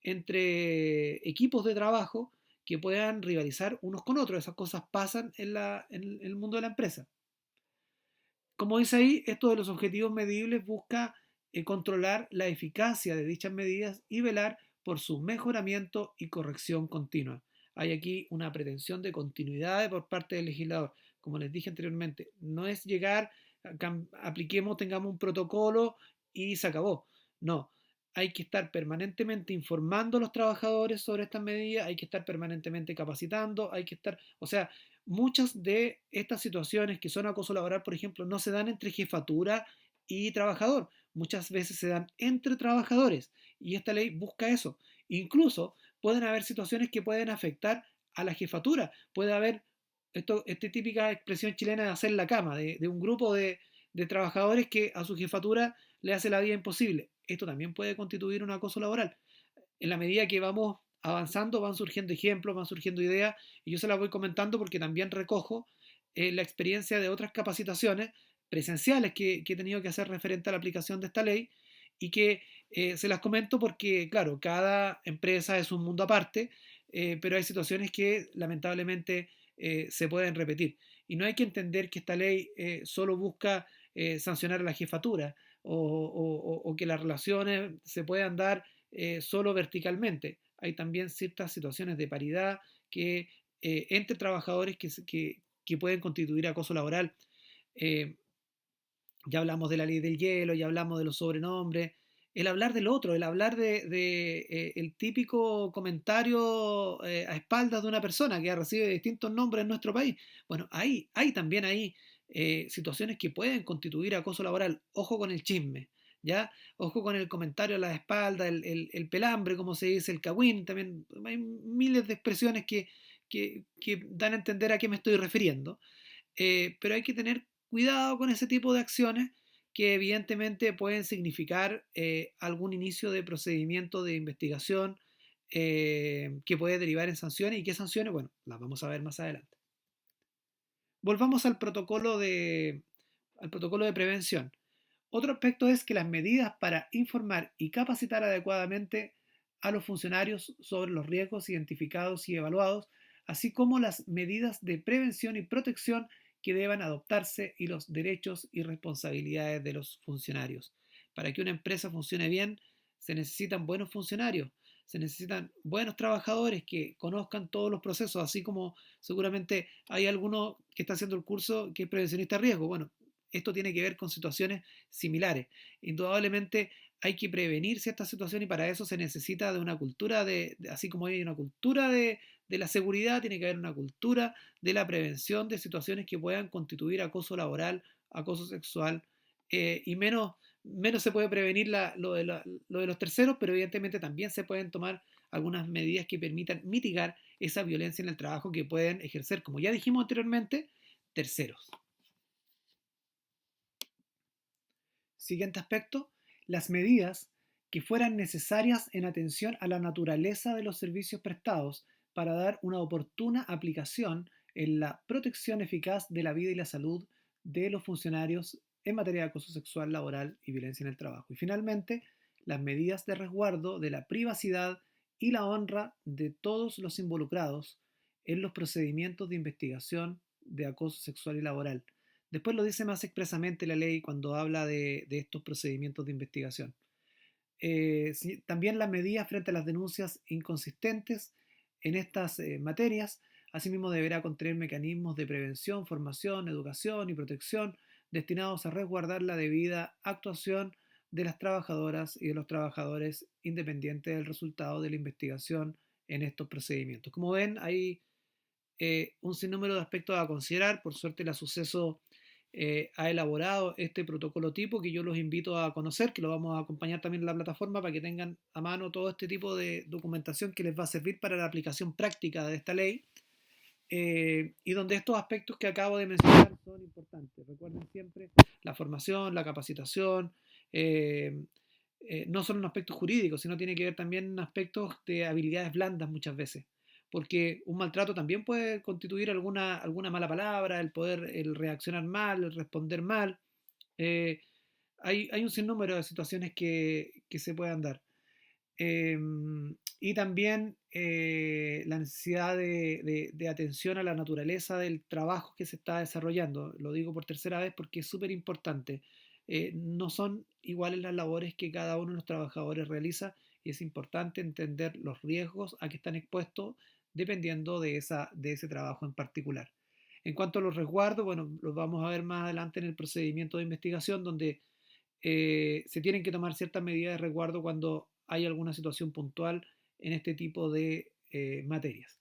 entre equipos de trabajo que puedan rivalizar unos con otros. Esas cosas pasan en el mundo de la empresa. Como dice ahí, esto de los objetivos medibles busca controlar la eficacia de dichas medidas y velar por su mejoramiento y corrección continua. Hay aquí una pretensión de continuidad por parte del legislador. Como les dije anteriormente, no es llegar, apliquemos, tengamos un protocolo y se acabó. No, hay que estar permanentemente informando a los trabajadores sobre estas medidas, hay que estar permanentemente capacitando, hay que estar, o sea, muchas de estas situaciones que son acoso laboral, por ejemplo, no se dan entre jefatura y trabajador. Muchas veces se dan entre trabajadores y esta ley busca eso. Incluso pueden haber situaciones que pueden afectar a la jefatura. Puede haber esta típica expresión chilena de hacer la cama, de un grupo de trabajadores que a su jefatura le hace la vida imposible. Esto también puede constituir un acoso laboral. En la medida que vamos avanzando, van surgiendo ejemplos, van surgiendo ideas, y yo se las voy comentando porque también recojo la experiencia de otras capacitaciones presenciales que he tenido que hacer referente a la aplicación de esta ley y que se las comento porque, claro, cada empresa es un mundo aparte, pero hay situaciones que lamentablemente se pueden repetir. Y no hay que entender que esta ley solo busca sancionar a la jefatura o que las relaciones se puedan dar solo verticalmente. Hay también ciertas situaciones de paridad que entre trabajadores que pueden constituir acoso laboral. Eh, ya hablamos de la ley del hielo, ya hablamos de los sobrenombres. El hablar del otro, el hablar el típico comentario a espaldas de una persona que recibe distintos nombres en nuestro país. Bueno, hay también ahí situaciones que pueden constituir acoso laboral. Ojo con el chisme, ¿ya? Ojo con el comentario a la espalda, el pelambre, como se dice, el cagüín, también hay miles de expresiones que dan a entender a qué me estoy refiriendo. Pero hay que tener cuidado con ese tipo de acciones que evidentemente pueden significar algún inicio de procedimiento de investigación que puede derivar en sanciones y qué sanciones, bueno, las vamos a ver más adelante. Volvamos al protocolo de prevención. Otro aspecto es que las medidas para informar y capacitar adecuadamente a los funcionarios sobre los riesgos identificados y evaluados, así como las medidas de prevención y protección que deban adoptarse y los derechos y responsabilidades de los funcionarios. Para que una empresa funcione bien, se necesitan buenos funcionarios, se necesitan buenos trabajadores que conozcan todos los procesos, así como seguramente hay alguno que está haciendo el curso que es prevencionista de riesgo. Bueno, esto tiene que ver con situaciones similares. Indudablemente hay que prevenir ciertas situaciones y para eso se necesita de una cultura así como hay una cultura de la seguridad, tiene que haber una cultura de la prevención de situaciones que puedan constituir acoso laboral, acoso sexual, y menos se puede prevenir lo de los terceros, pero evidentemente también se pueden tomar algunas medidas que permitan mitigar esa violencia en el trabajo que pueden ejercer, como ya dijimos anteriormente, terceros. Siguiente aspecto, las medidas que fueran necesarias en atención a la naturaleza de los servicios prestados para dar una oportuna aplicación en la protección eficaz de la vida y la salud de los funcionarios en materia de acoso sexual, laboral y violencia en el trabajo. Y finalmente, las medidas de resguardo de la privacidad y la honra de todos los involucrados en los procedimientos de investigación de acoso sexual y laboral. Después lo dice más expresamente la ley cuando habla de estos procedimientos de investigación. También las medidas frente a las denuncias inconsistentes en estas materias. Asimismo, deberá contener mecanismos de prevención, formación, educación y protección destinados a resguardar la debida actuación de las trabajadoras y de los trabajadores independientes del resultado de la investigación en estos procedimientos. Como ven, hay un sinnúmero de aspectos a considerar. Por suerte, la Suceso ha elaborado este protocolo tipo que yo los invito a conocer, que lo vamos a acompañar también en la plataforma para que tengan a mano todo este tipo de documentación que les va a servir para la aplicación práctica de esta ley, y donde estos aspectos que acabo de mencionar son importantes. Recuerden siempre la formación, la capacitación, eh, no solo en aspectos jurídicos, sino tiene que ver también en aspectos de habilidades blandas muchas veces. Porque un maltrato también puede constituir alguna mala palabra, el reaccionar mal, el responder mal. Eh, hay un sinnúmero de situaciones que se puedan dar. Eh, y también la necesidad de atención a la naturaleza del trabajo que se está desarrollando. Lo digo por tercera vez porque es súper importante. No son iguales las labores que cada uno de los trabajadores realiza y es importante entender los riesgos a que están expuestos dependiendo de ese trabajo en particular. En cuanto a los resguardos, bueno, los vamos a ver más adelante en el procedimiento de investigación donde se tienen que tomar ciertas medidas de resguardo cuando hay alguna situación puntual en este tipo de materias.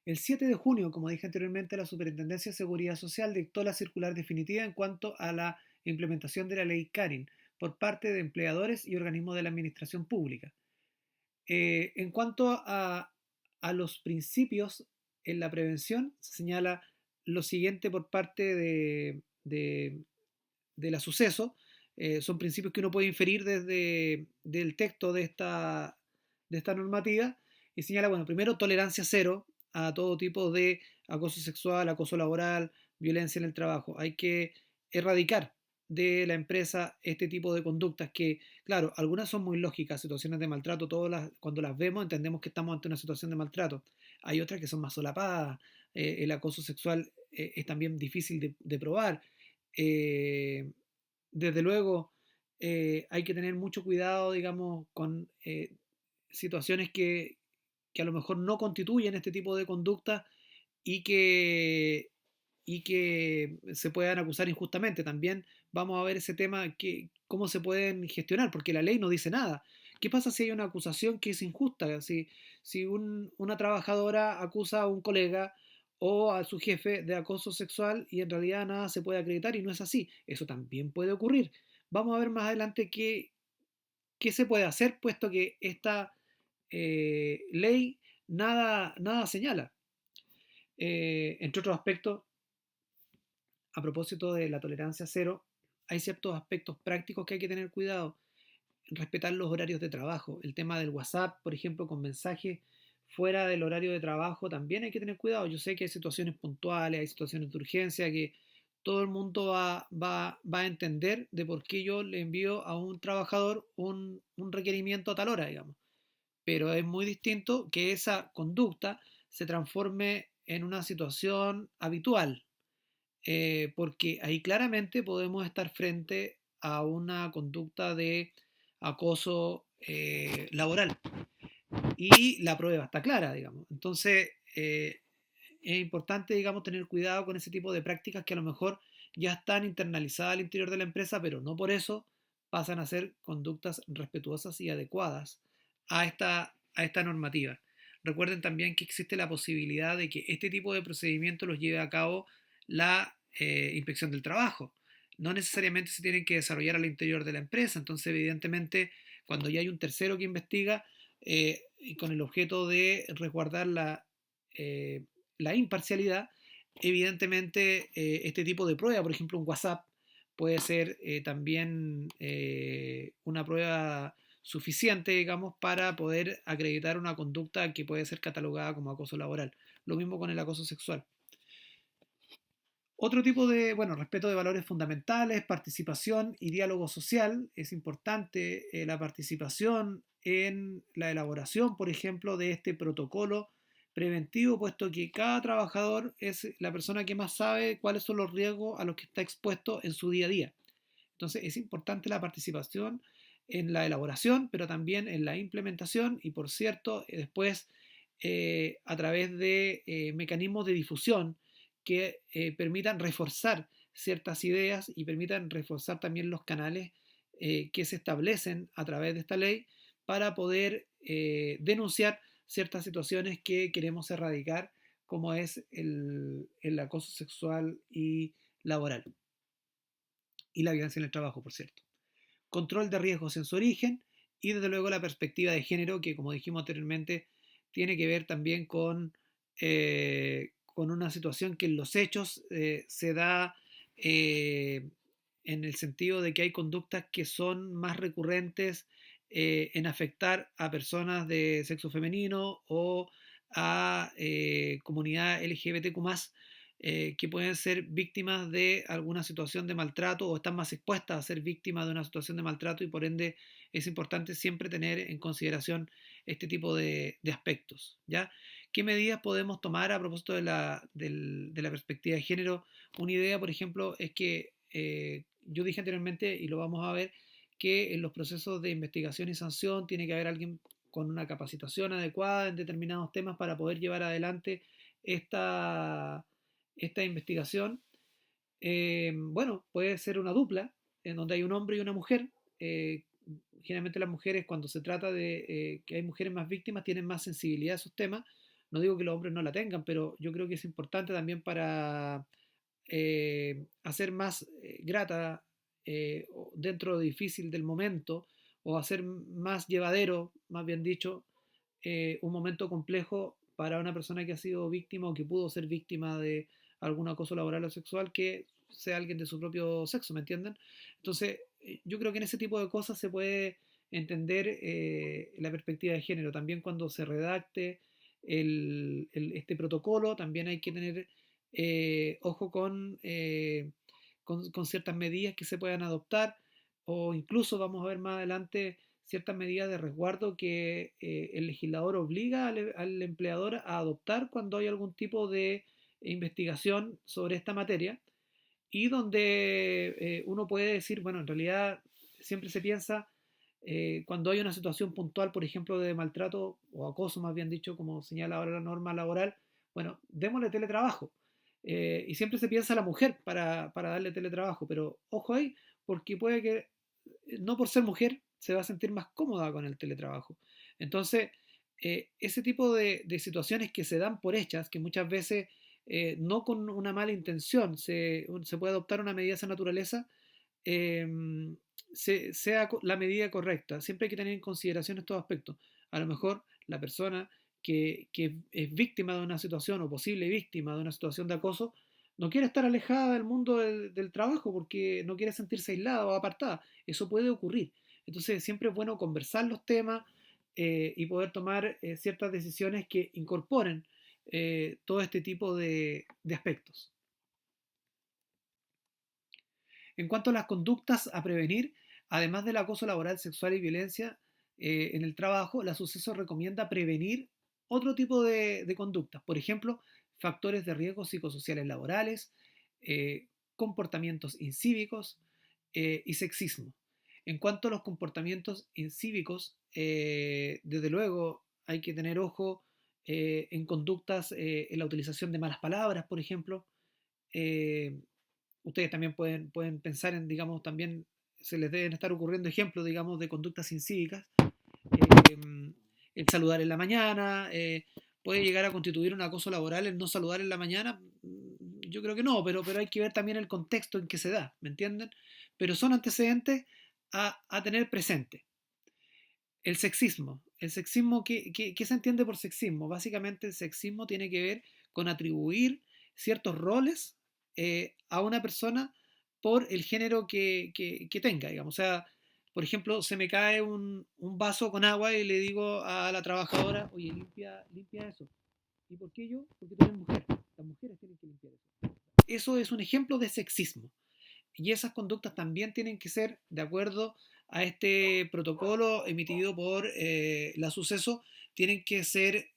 El 7 de junio, como dije anteriormente, la Superintendencia de Seguridad Social dictó la circular definitiva en cuanto a la implementación de la ley Carin por parte de empleadores y organismos de la administración pública. En cuanto a los principios en la prevención, se señala lo siguiente por parte de la suceso. Son principios que uno puede inferir desde el texto de esta normativa y señala, bueno, primero, tolerancia cero a todo tipo de acoso sexual, acoso laboral, violencia en el trabajo. Hay que erradicar de la empresa este tipo de conductas que, claro, algunas son muy lógicas, situaciones de maltrato, cuando las vemos entendemos que estamos ante una situación de maltrato. Hay otras que son más solapadas, el acoso sexual es también difícil de probar. Eh, Desde luego, hay que tener mucho cuidado, digamos, con situaciones que a lo mejor no constituyen este tipo de conducta y y que se puedan acusar injustamente. También vamos a ver ese tema, cómo se pueden gestionar, porque la ley no dice nada. ¿Qué pasa si hay una acusación que es injusta? Si una trabajadora acusa a un colega o a su jefe de acoso sexual y en realidad nada se puede acreditar y no es así. Eso también puede ocurrir. Vamos a ver más adelante qué se puede hacer, puesto que esta ley nada señala. Entre otros aspectos, a propósito de la tolerancia cero, hay ciertos aspectos prácticos que hay que tener cuidado. Respetar los horarios de trabajo. El tema del WhatsApp, por ejemplo, con mensajes fuera del horario de trabajo también hay que tener cuidado. Yo sé que hay situaciones puntuales, hay situaciones de urgencia que todo el mundo va a entender de por qué yo le envío a un trabajador un requerimiento a tal hora, digamos. Pero es muy distinto que esa conducta se transforme en una situación habitual, porque ahí claramente podemos estar frente a una conducta de acoso laboral y la prueba está clara, digamos. Entonces, es importante, digamos, tener cuidado con ese tipo de prácticas que a lo mejor ya están internalizadas al interior de la empresa, pero no por eso pasan a ser conductas respetuosas y adecuadas a esta normativa. Recuerden también que existe la posibilidad de que este tipo de procedimientos los lleve a cabo la inspección del trabajo. No necesariamente se tienen que desarrollar al interior de la empresa, entonces evidentemente cuando ya hay un tercero que investiga, y con el objeto de resguardar la imparcialidad, evidentemente este tipo de prueba, por ejemplo un WhatsApp, puede ser también una prueba suficiente, digamos, para poder acreditar una conducta que puede ser catalogada como acoso laboral. Lo mismo con el acoso sexual. Otro tipo de, bueno, respeto de valores fundamentales, participación y diálogo social. Es importante la participación en la elaboración, por ejemplo, de este protocolo preventivo, puesto que cada trabajador es la persona que más sabe cuáles son los riesgos a los que está expuesto en su día a día. Entonces es importante la participación en la elaboración, pero también en la implementación y, por cierto, después a través de mecanismos de difusión que permitan reforzar ciertas ideas y permitan reforzar también los canales que se establecen a través de esta ley para poder denunciar ciertas situaciones que queremos erradicar, como es el acoso sexual y laboral y la violencia en el trabajo, por cierto. Control de riesgos en su origen y desde luego la perspectiva de género que, como dijimos anteriormente, tiene que ver también con una situación que en los hechos se da en el sentido de que hay conductas que son más recurrentes en afectar a personas de sexo femenino o a comunidad LGBTQ+, que pueden ser víctimas de alguna situación de maltrato o están más expuestas a ser víctimas de una situación de maltrato y por ende es importante siempre tener en consideración este tipo de aspectos, ¿ya? ¿Qué medidas podemos tomar a propósito de la perspectiva de género? Una idea, por ejemplo, es que yo dije anteriormente, y lo vamos a ver, que en los procesos de investigación y sanción tiene que haber alguien con una capacitación adecuada en determinados temas para poder llevar adelante esta, esta investigación. Bueno, puede ser una dupla, en donde hay un hombre y una mujer. Eh, Generalmente las mujeres, cuando se trata de que hay mujeres más víctimas, tienen más sensibilidad a esos temas. No digo que los hombres no la tengan, pero yo creo que es importante también para hacer más grata dentro de difícil del momento o hacer más llevadero, más bien dicho, un momento complejo para una persona que ha sido víctima o que pudo ser víctima de algún acoso laboral o sexual que sea alguien de su propio sexo, ¿me entienden? Entonces, yo creo que en ese tipo de cosas se puede entender la perspectiva de género. También cuando se redacte este protocolo, también hay que tener ojo con ciertas medidas que se puedan adoptar o incluso vamos a ver más adelante ciertas medidas de resguardo que el legislador obliga al empleador a adoptar cuando hay algún tipo de investigación sobre esta materia y donde uno puede decir, bueno, en realidad siempre se piensa cuando hay una situación puntual, por ejemplo, de maltrato o acoso, más bien dicho, como señala ahora la norma laboral, bueno, démosle teletrabajo. Y siempre se piensa a la mujer para darle teletrabajo, pero ojo ahí, porque puede que no por ser mujer se va a sentir más cómoda con el teletrabajo. Entonces, ese tipo de situaciones que se dan por hechas, que muchas veces no con una mala intención se puede adoptar una medida de esa naturaleza, eh, sea la medida correcta. Siempre hay que tener en consideración estos aspectos. A lo mejor la persona que es víctima de una situación o posible víctima de una situación de acoso no quiere estar alejada del mundo del trabajo porque no quiere sentirse aislada o apartada. Eso puede ocurrir. Entonces siempre es bueno conversar los temas, y poder tomar ciertas decisiones que incorporen todo este tipo de aspectos. En cuanto a las conductas a prevenir, además del acoso laboral, sexual y violencia en el trabajo, la Suceso recomienda prevenir otro tipo de conductas. Por ejemplo, factores de riesgo psicosociales laborales, eh, comportamientos incívicos y sexismo. En cuanto a los comportamientos incívicos, desde luego hay que tener ojo en conductas, en la utilización de malas palabras, por ejemplo. eh, Ustedes también pueden pensar en, digamos, también se les deben estar ocurriendo ejemplos, digamos, de conductas incívicas. Eh, el saludar en la mañana, puede llegar a constituir un acoso laboral el no saludar en la mañana. Yo creo que no, pero hay que ver también el contexto en que se da, ¿me entienden? Pero son antecedentes a tener presente. El sexismo. El sexismo, ¿qué se entiende por sexismo? Básicamente el sexismo tiene que ver con atribuir ciertos roles a una persona por el género que tenga, digamos. O sea, por ejemplo, se me cae un vaso con agua y le digo a la trabajadora, oye, limpia eso. ¿Y por qué yo? Porque tú eres mujer. Las mujeres tienen que limpiar eso. Eso es un ejemplo de sexismo. Y esas conductas también tienen que ser de acuerdo a este protocolo emitido por la Suceso, tienen que ser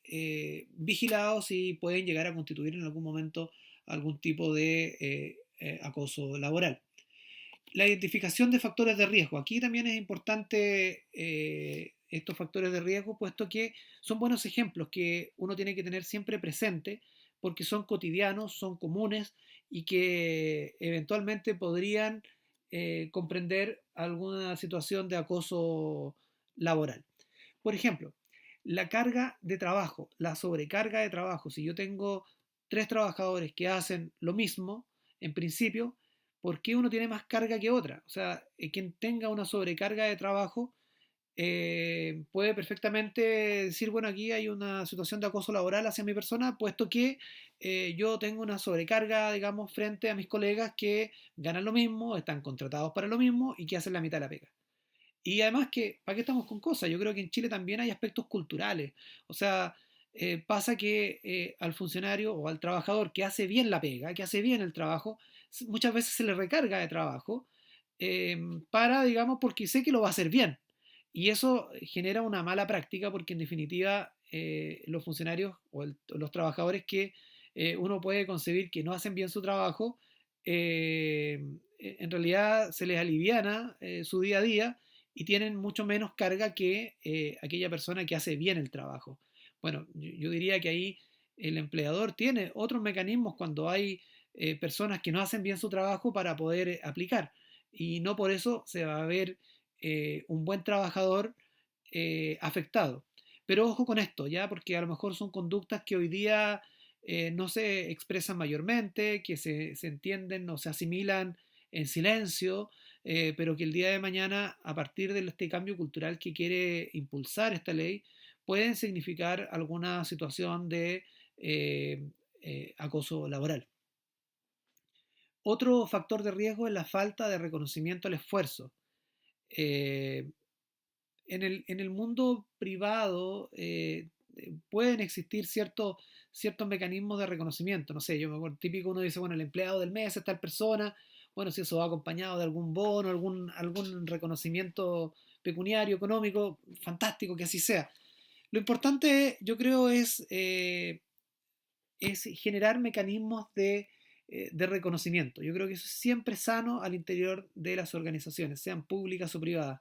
vigilados y pueden llegar a constituir en algún momento algún tipo de acoso laboral. La identificación de factores de riesgo. Aquí también es importante estos factores de riesgo, puesto que son buenos ejemplos que uno tiene que tener siempre presente, porque son cotidianos, son comunes y que eventualmente podrían comprender alguna situación de acoso laboral. Por ejemplo, la carga de trabajo, la sobrecarga de trabajo. Si yo tengo tres trabajadores que hacen lo mismo, en principio, ¿por qué uno tiene más carga que otra? O sea, quien tenga una sobrecarga de trabajo puede perfectamente decir, bueno, aquí hay una situación de acoso laboral hacia mi persona, puesto que yo tengo una sobrecarga, digamos, frente a mis colegas que ganan lo mismo, están contratados para lo mismo y que hacen la mitad de la pega. Y además que, ¿para qué estamos con cosas? Yo creo que en Chile también hay aspectos culturales. O sea, pasa que al funcionario o al trabajador que hace bien la pega, que hace bien el trabajo, muchas veces se le recarga de trabajo para, digamos, porque sé que lo va a hacer bien. Y eso genera una mala práctica porque en definitiva los funcionarios o los trabajadores que uno puede concebir que no hacen bien su trabajo, en realidad se les aliviana su día a día y tienen mucho menos carga que aquella persona que hace bien el trabajo. Bueno, yo diría que ahí el empleador tiene otros mecanismos cuando hay personas que no hacen bien su trabajo para poder aplicar. Y no por eso se va a ver un buen trabajador afectado. Pero ojo con esto, ¿ya? Porque a lo mejor son conductas que hoy día no se expresan mayormente, que se entienden o se asimilan en silencio, pero que el día de mañana, a partir de este cambio cultural que quiere impulsar esta ley, pueden significar alguna situación de acoso laboral. Otro factor de riesgo es la falta de reconocimiento al esfuerzo. Eh, en el mundo privado pueden existir ciertos mecanismos de reconocimiento. No sé, yo me acuerdo, típico uno dice, bueno, el empleado del mes es tal persona, bueno, si eso va acompañado de algún bono, algún reconocimiento pecuniario, económico, fantástico que así sea. Lo importante, yo creo, es generar mecanismos de reconocimiento. Yo creo que eso es siempre sano al interior de las organizaciones, sean públicas o privadas.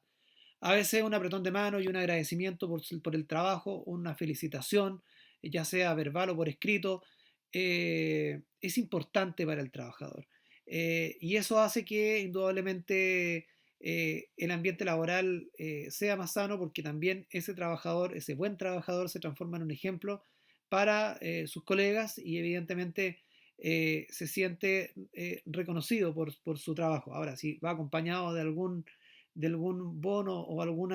A veces un apretón de mano y un agradecimiento por el trabajo, una felicitación, ya sea verbal o por escrito, es importante para el trabajador. Y eso hace que indudablemente el ambiente laboral sea más sano porque también ese trabajador, ese buen trabajador se transforma en un ejemplo para sus colegas y evidentemente se siente reconocido por su trabajo. Ahora, si va acompañado de algún bono o algún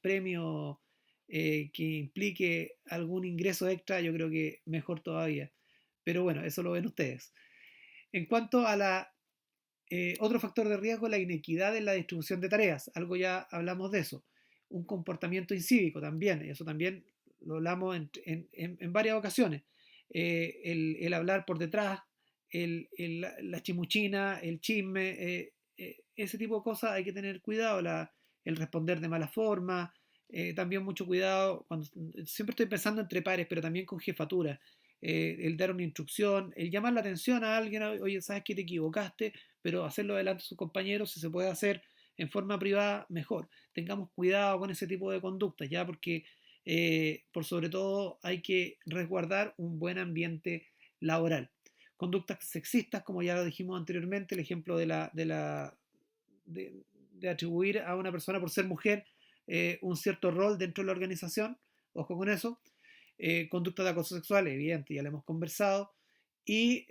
premio que implique algún ingreso extra, yo creo que mejor todavía. Pero bueno, eso lo ven ustedes. En cuanto a otro factor de riesgo, la inequidad en la distribución de tareas, algo ya hablamos de eso. un comportamiento incívico también. Eso también lo hablamos en varias ocasiones. El hablar por detrás, la chimuchina, el chisme, ese tipo de cosas hay que tener cuidado, el responder de mala forma, también mucho cuidado, siempre estoy pensando entre pares, pero también con jefatura, el dar una instrucción, el llamar la atención a alguien, oye, sabes que te equivocaste, pero hacerlo delante de sus compañeros, si se puede hacer en forma privada, mejor. Tengamos cuidado con ese tipo de conductas, ¿ya? Porque por sobre todo hay que resguardar un buen ambiente laboral. Conductas sexistas, como ya lo dijimos anteriormente, el ejemplo de atribuir a una persona por ser mujer un cierto rol dentro de la organización, ojo con eso. Conducta de acoso sexual, evidente, ya lo hemos conversado, y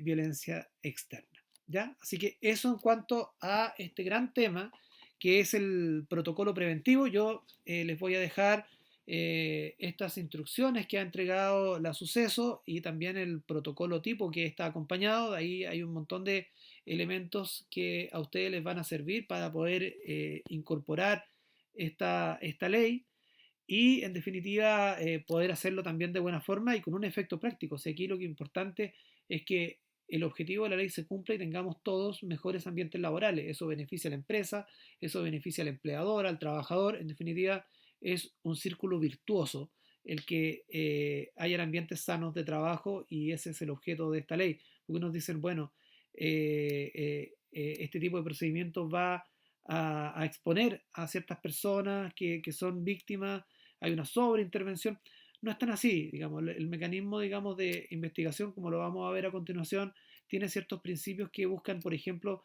violencia externa. ¿Ya? Así que eso en cuanto a este gran tema que es el protocolo preventivo. Yo les voy a dejar estas instrucciones que ha entregado la Suceso y también el protocolo tipo que está acompañado. Ahí hay un montón de elementos que a ustedes les van a servir para poder incorporar esta ley y en definitiva poder hacerlo también de buena forma y con un efecto práctico. O sea, aquí lo que es importante es que el objetivo de la ley se cumpla y tengamos todos mejores ambientes laborales. Eso beneficia a la empresa, eso beneficia al empleador, al trabajador. En definitiva, es un círculo virtuoso el que hayan ambientes sanos de trabajo y ese es el objeto de esta ley. Porque nos dicen, bueno, este tipo de procedimientos va a exponer a ciertas personas que son víctimas, hay una sobreintervención. No es tan así, digamos, el mecanismo, digamos, de investigación, como lo vamos a ver a continuación, tiene ciertos principios que buscan, por ejemplo,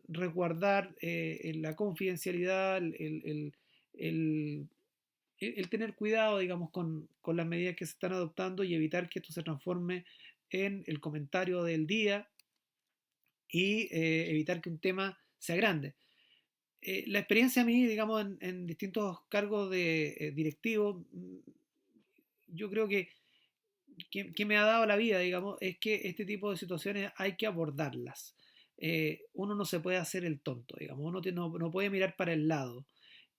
resguardar la confidencialidad, el, el tener cuidado, digamos, con las medidas que se están adoptando y evitar que esto se transforme en el comentario del día y evitar que un tema sea grande. La experiencia a mí, digamos, en distintos cargos de directivos, yo creo que me ha dado la vida, digamos, es que este tipo de situaciones hay que abordarlas. Uno no se puede hacer el tonto, digamos, uno no puede mirar para el lado.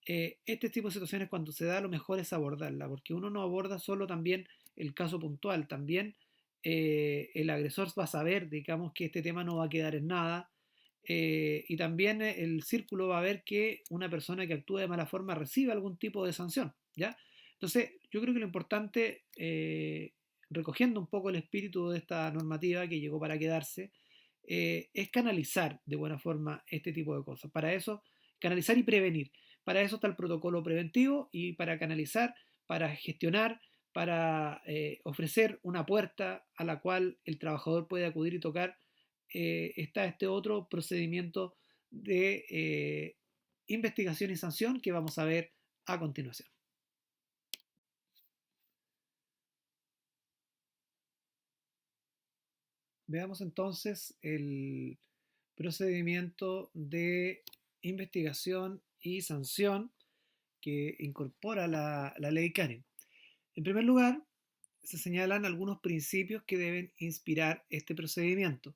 Este tipo de situaciones cuando se da lo mejor es abordarla, porque uno no aborda solo también el caso puntual, también el agresor va a saber, digamos, que este tema no va a quedar en nada, y también el círculo va a ver que una persona que actúa de mala forma recibe algún tipo de sanción, ¿ya? Entonces, yo creo que lo importante, recogiendo un poco el espíritu de esta normativa que llegó para quedarse, es canalizar de buena forma este tipo de cosas. Para eso, canalizar y prevenir. Para eso está el protocolo preventivo y para canalizar, para gestionar, para ofrecer una puerta a la cual el trabajador puede acudir y tocar, está este otro procedimiento de investigación y sanción que vamos a ver a continuación. Veamos entonces el procedimiento de investigación y sanción que incorpora la ley Karen. En primer lugar, se señalan algunos principios que deben inspirar este procedimiento.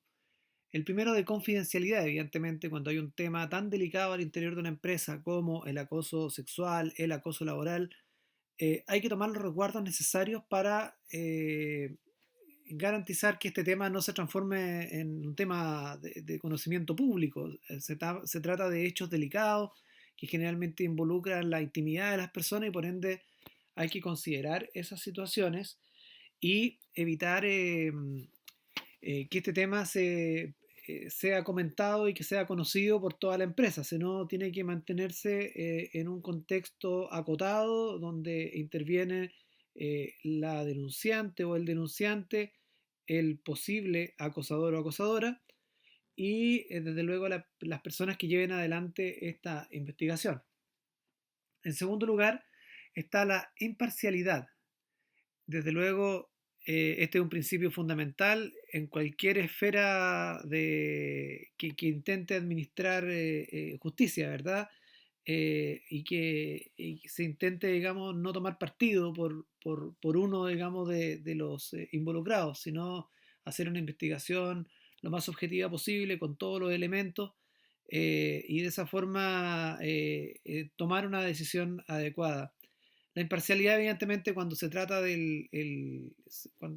El primero de confidencialidad, evidentemente, cuando hay un tema tan delicado al interior de una empresa como el acoso sexual, el acoso laboral, hay que tomar los resguardos necesarios para garantizar que este tema no se transforme en un tema de conocimiento público. Se trata de hechos delicados que generalmente involucran la intimidad de las personas y por ende hay que considerar esas situaciones y evitar que este tema sea comentado y que sea conocido por toda la empresa, sino tiene que mantenerse en un contexto acotado donde interviene la denunciante o el denunciante, el posible acosador o acosadora y desde luego las personas que lleven adelante esta investigación. En segundo lugar está la imparcialidad. Desde luego, este es un principio fundamental en cualquier esfera que intente administrar justicia, ¿verdad? Y que se intente, digamos, no tomar partido por uno, digamos, de los involucrados, sino hacer una investigación lo más objetiva posible con todos los elementos y de esa forma tomar una decisión adecuada. La imparcialidad, evidentemente, cuando se trata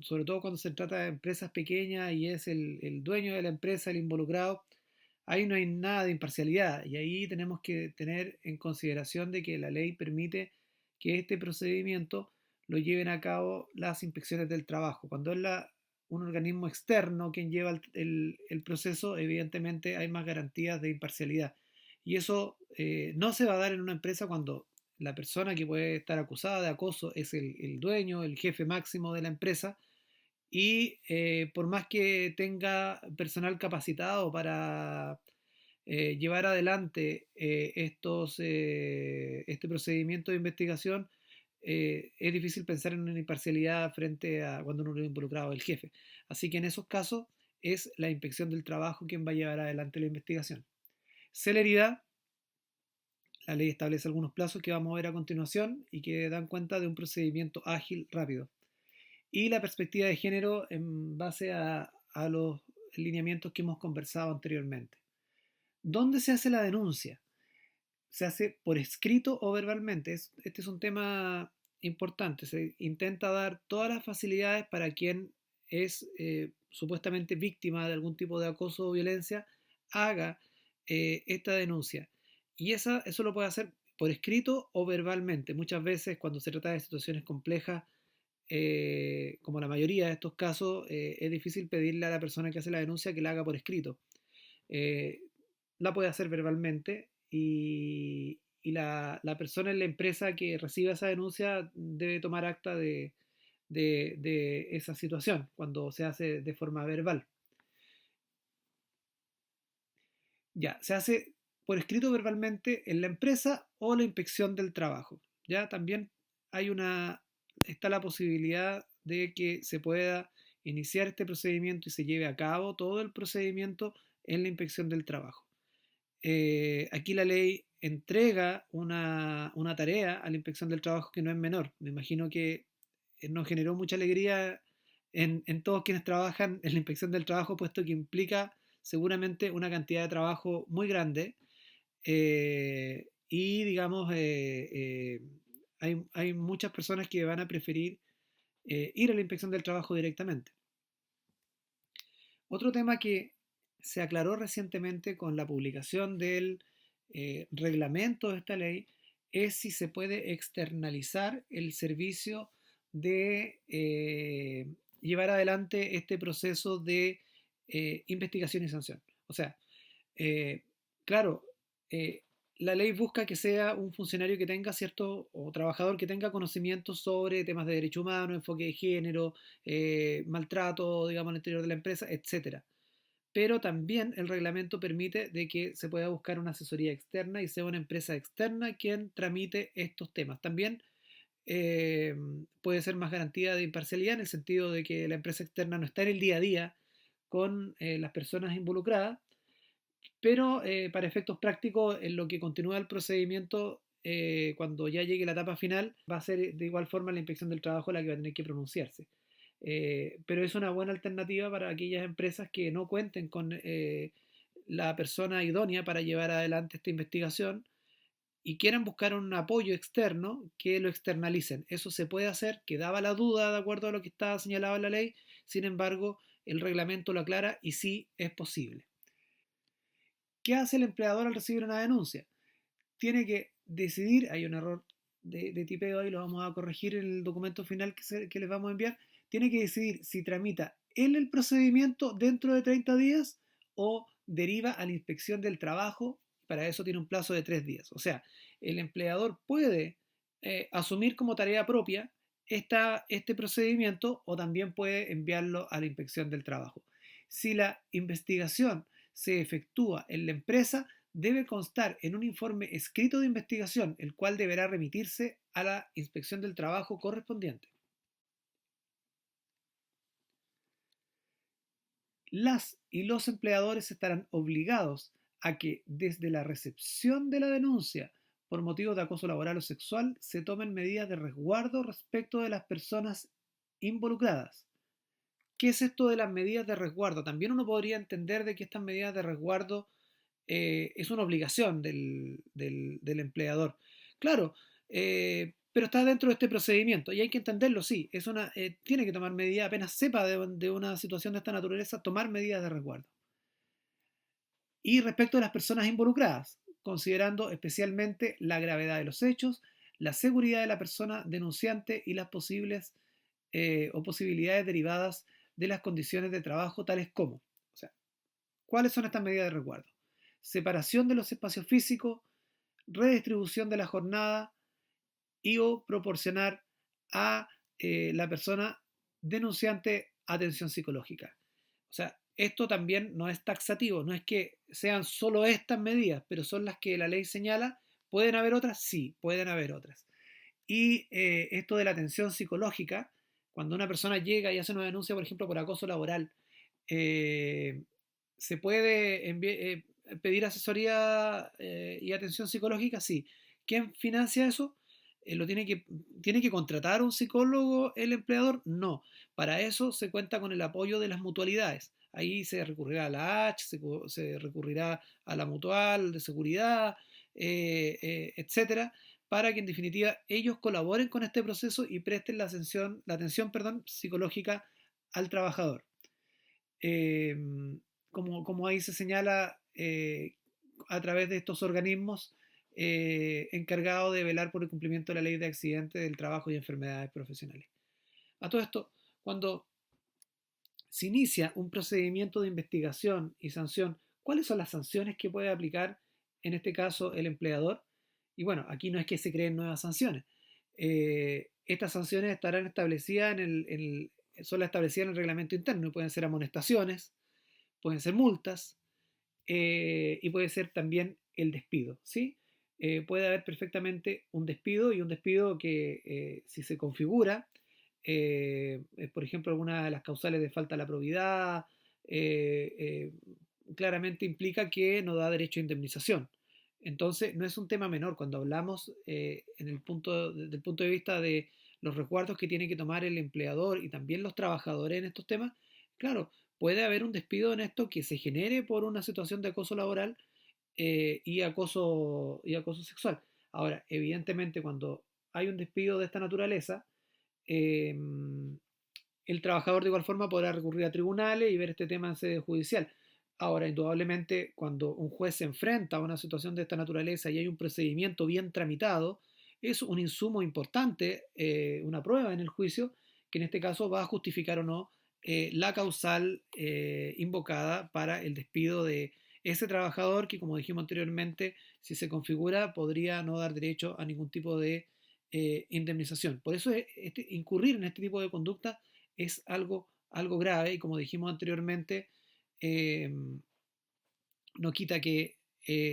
sobre todo cuando se trata de empresas pequeñas y es el dueño de la empresa el involucrado, ahí no hay nada de imparcialidad y ahí tenemos que tener en consideración de que la ley permite que este procedimiento lo lleven a cabo las inspecciones del trabajo. Cuando es un organismo externo quien lleva el proceso, evidentemente hay más garantías de imparcialidad. Y eso no se va a dar en una empresa cuando la persona que puede estar acusada de acoso es el dueño, el jefe máximo de la empresa, y por más que tenga personal capacitado para llevar adelante este procedimiento de investigación, es difícil pensar en una imparcialidad frente a cuando uno es involucrado el jefe. Así que en esos casos es la inspección del trabajo quien va a llevar adelante la investigación. Celeridad, la ley establece algunos plazos que vamos a ver a continuación y que dan cuenta de un procedimiento ágil, rápido. Y la perspectiva de género en base a los lineamientos que hemos conversado anteriormente. ¿Dónde se hace la denuncia? ¿Se hace por escrito o verbalmente? Este es un tema importante. Se intenta dar todas las facilidades para quien es supuestamente víctima de algún tipo de acoso o violencia, haga esta denuncia. Y eso lo puede hacer por escrito o verbalmente. Muchas veces cuando se trata de situaciones complejas, como la mayoría de estos casos, es difícil pedirle a la persona que hace la denuncia que la haga por escrito. Eh, la puede hacer verbalmente y la persona en la empresa que reciba esa denuncia debe tomar acta de esa situación cuando se hace de forma verbal. Ya, se hace por escrito verbalmente en la empresa o la inspección del trabajo. Ya también hay está la posibilidad de que se pueda iniciar este procedimiento y se lleve a cabo todo el procedimiento en la inspección del trabajo. Aquí la ley entrega una tarea a la inspección del trabajo que no es menor. Me imagino que nos generó mucha alegría en todos quienes trabajan en la inspección del trabajo, puesto que implica seguramente una cantidad de trabajo muy grande y digamos, hay muchas personas que van a preferir ir a la inspección del trabajo directamente. Otro tema que se aclaró recientemente con la publicación del reglamento de esta ley es si se puede externalizar el servicio de llevar adelante este proceso de investigación y sanción. O sea, eh, claro, eh, la ley busca que sea un funcionario que tenga cierto, o trabajador que tenga conocimientos sobre temas de derecho humano, enfoque de género, maltrato, digamos, al interior de la empresa, etcétera. Pero también el reglamento permite de que se pueda buscar una asesoría externa y sea una empresa externa quien tramite estos temas. También eh, puede ser más garantía de imparcialidad en el sentido de que la empresa externa no está en el día a día con las personas involucradas, pero para efectos prácticos, en lo que continúa el procedimiento, cuando ya llegue la etapa final, va a ser de igual forma la inspección del trabajo la que va a tener que pronunciarse. Pero es una buena alternativa para aquellas empresas que no cuenten con la persona idónea para llevar adelante esta investigación y quieran buscar un apoyo externo que lo externalicen. Eso se puede hacer, quedaba la duda de acuerdo a lo que estaba señalado en la ley, sin embargo, el reglamento lo aclara y sí es posible. ¿Qué hace el empleador al recibir una denuncia? Tiene que decidir, hay un error de tipeo ahí, lo vamos a corregir en el documento final que les vamos a enviar, tiene que decidir si tramita él el procedimiento dentro de 30 días o deriva a la inspección del trabajo, para eso tiene un plazo de 3 días. O sea, el empleador puede asumir como tarea propia este procedimiento o también puede enviarlo a la inspección del trabajo. Si la investigación se efectúa en la empresa, debe constar en un informe escrito de investigación, el cual deberá remitirse a la inspección del trabajo correspondiente. Las y los empleadores estarán obligados a que desde la recepción de la denuncia por motivos de acoso laboral o sexual se tomen medidas de resguardo respecto de las personas involucradas. ¿Qué es esto de las medidas de resguardo? También uno podría entender de que estas medidas de resguardo es una obligación del empleador. Claro, pero está dentro de este procedimiento y hay que entenderlo, sí, tiene que tomar medidas, apenas sepa de una situación de esta naturaleza, tomar medidas de resguardo. Y respecto a las personas involucradas, considerando especialmente la gravedad de los hechos, la seguridad de la persona denunciante y las posibles o posibilidades derivadas de las condiciones de trabajo, tales como, o sea, ¿cuáles son estas medidas de resguardo? Separación de los espacios físicos, redistribución de la jornada y o proporcionar a la persona denunciante atención psicológica. O sea, esto también no es taxativo, no es que sean solo estas medidas, pero son las que la ley señala. ¿Pueden haber otras? Sí, pueden haber otras. Y esto de la atención psicológica, cuando una persona llega y hace una denuncia, por ejemplo, por acoso laboral, eh, se puede pedir asesoría y atención psicológica, sí. ¿Quién financia eso? ¿Tiene que contratar un psicólogo el empleador? No. Para eso se cuenta con el apoyo de las mutualidades. Ahí se recurrirá a la H, se recurrirá a la mutual de seguridad, etcétera, para que en definitiva ellos colaboren con este proceso y presten la atención psicológica al trabajador. Eh, como ahí se señala, a través de estos organismos encargados de velar por el cumplimiento de la ley de accidentes del trabajo y enfermedades profesionales. A todo esto, cuando se inicia un procedimiento de investigación y sanción, ¿cuáles son las sanciones que puede aplicar en este caso el empleador? Y bueno, aquí no es que se creen nuevas sanciones. Estas sanciones estarán establecidas son las establecidas en el reglamento interno y pueden ser amonestaciones, pueden ser multas y puede ser también el despido, ¿sí? Puede haber perfectamente un despido y un despido que si se configura, por ejemplo, alguna de las causales de falta a la probidad, eh, eh, claramente implica que no da derecho a indemnización. Entonces, no es un tema menor cuando hablamos desde el punto de vista de los resguardos que tiene que tomar el empleador y también los trabajadores en estos temas. Claro, puede haber un despido en esto que se genere por una situación de acoso laboral y acoso sexual. Ahora, evidentemente, cuando hay un despido de esta naturaleza, eh, el trabajador de igual forma podrá recurrir a tribunales y ver este tema en sede judicial. Ahora, indudablemente, cuando un juez se enfrenta a una situación de esta naturaleza y hay un procedimiento bien tramitado, es un insumo importante, una prueba en el juicio, que en este caso va a justificar o no la causal invocada para el despido de ese trabajador que, como dijimos anteriormente, si se configura, podría no dar derecho a ningún tipo de indemnización. Por eso incurrir en este tipo de conducta es algo grave y como dijimos anteriormente, eh, no quita que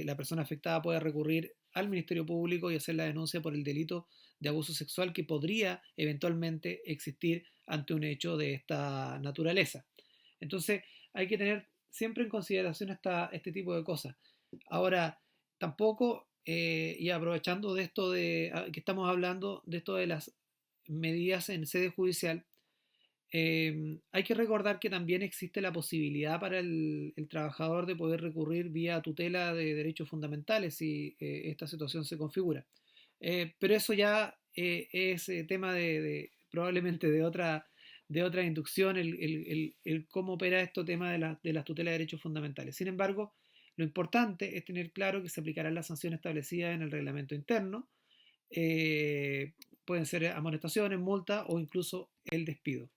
la persona afectada pueda recurrir al Ministerio Público y hacer la denuncia por el delito de abuso sexual que podría eventualmente existir ante un hecho de esta naturaleza. Entonces hay que tener siempre en consideración este tipo de cosas. Ahora, tampoco, y aprovechando de esto que estamos hablando, de esto de las medidas en sede judicial, hay que recordar que también existe la posibilidad para el trabajador de poder recurrir vía tutela de derechos fundamentales si esta situación se configura. Pero eso ya es tema probablemente de otra inducción, el cómo opera esto tema de las tutelas de derechos fundamentales. Sin embargo, lo importante es tener claro que se aplicarán las sanciones establecidas en el reglamento interno. eh, Pueden ser amonestaciones, multas o incluso el despido.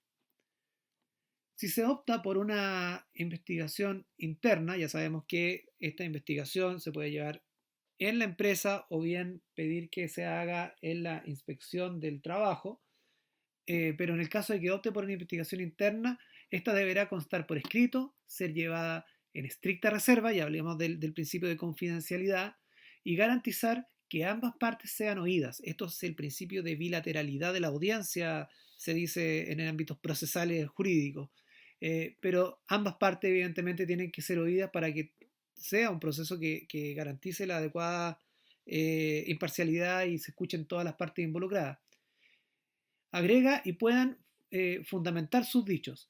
Si se opta por una investigación interna, ya sabemos que esta investigación se puede llevar en la empresa o bien pedir que se haga en la inspección del trabajo, pero en el caso de que opte por una investigación interna, esta deberá constar por escrito, ser llevada en estricta reserva, ya hablamos del principio de confidencialidad, y garantizar que ambas partes sean oídas. Esto es el principio de bilateralidad de la audiencia, se dice en ámbitos procesales jurídicos. Pero ambas partes evidentemente tienen que ser oídas para que sea un proceso que garantice la adecuada imparcialidad y se escuchen todas las partes involucradas. Agrega y puedan fundamentar sus dichos.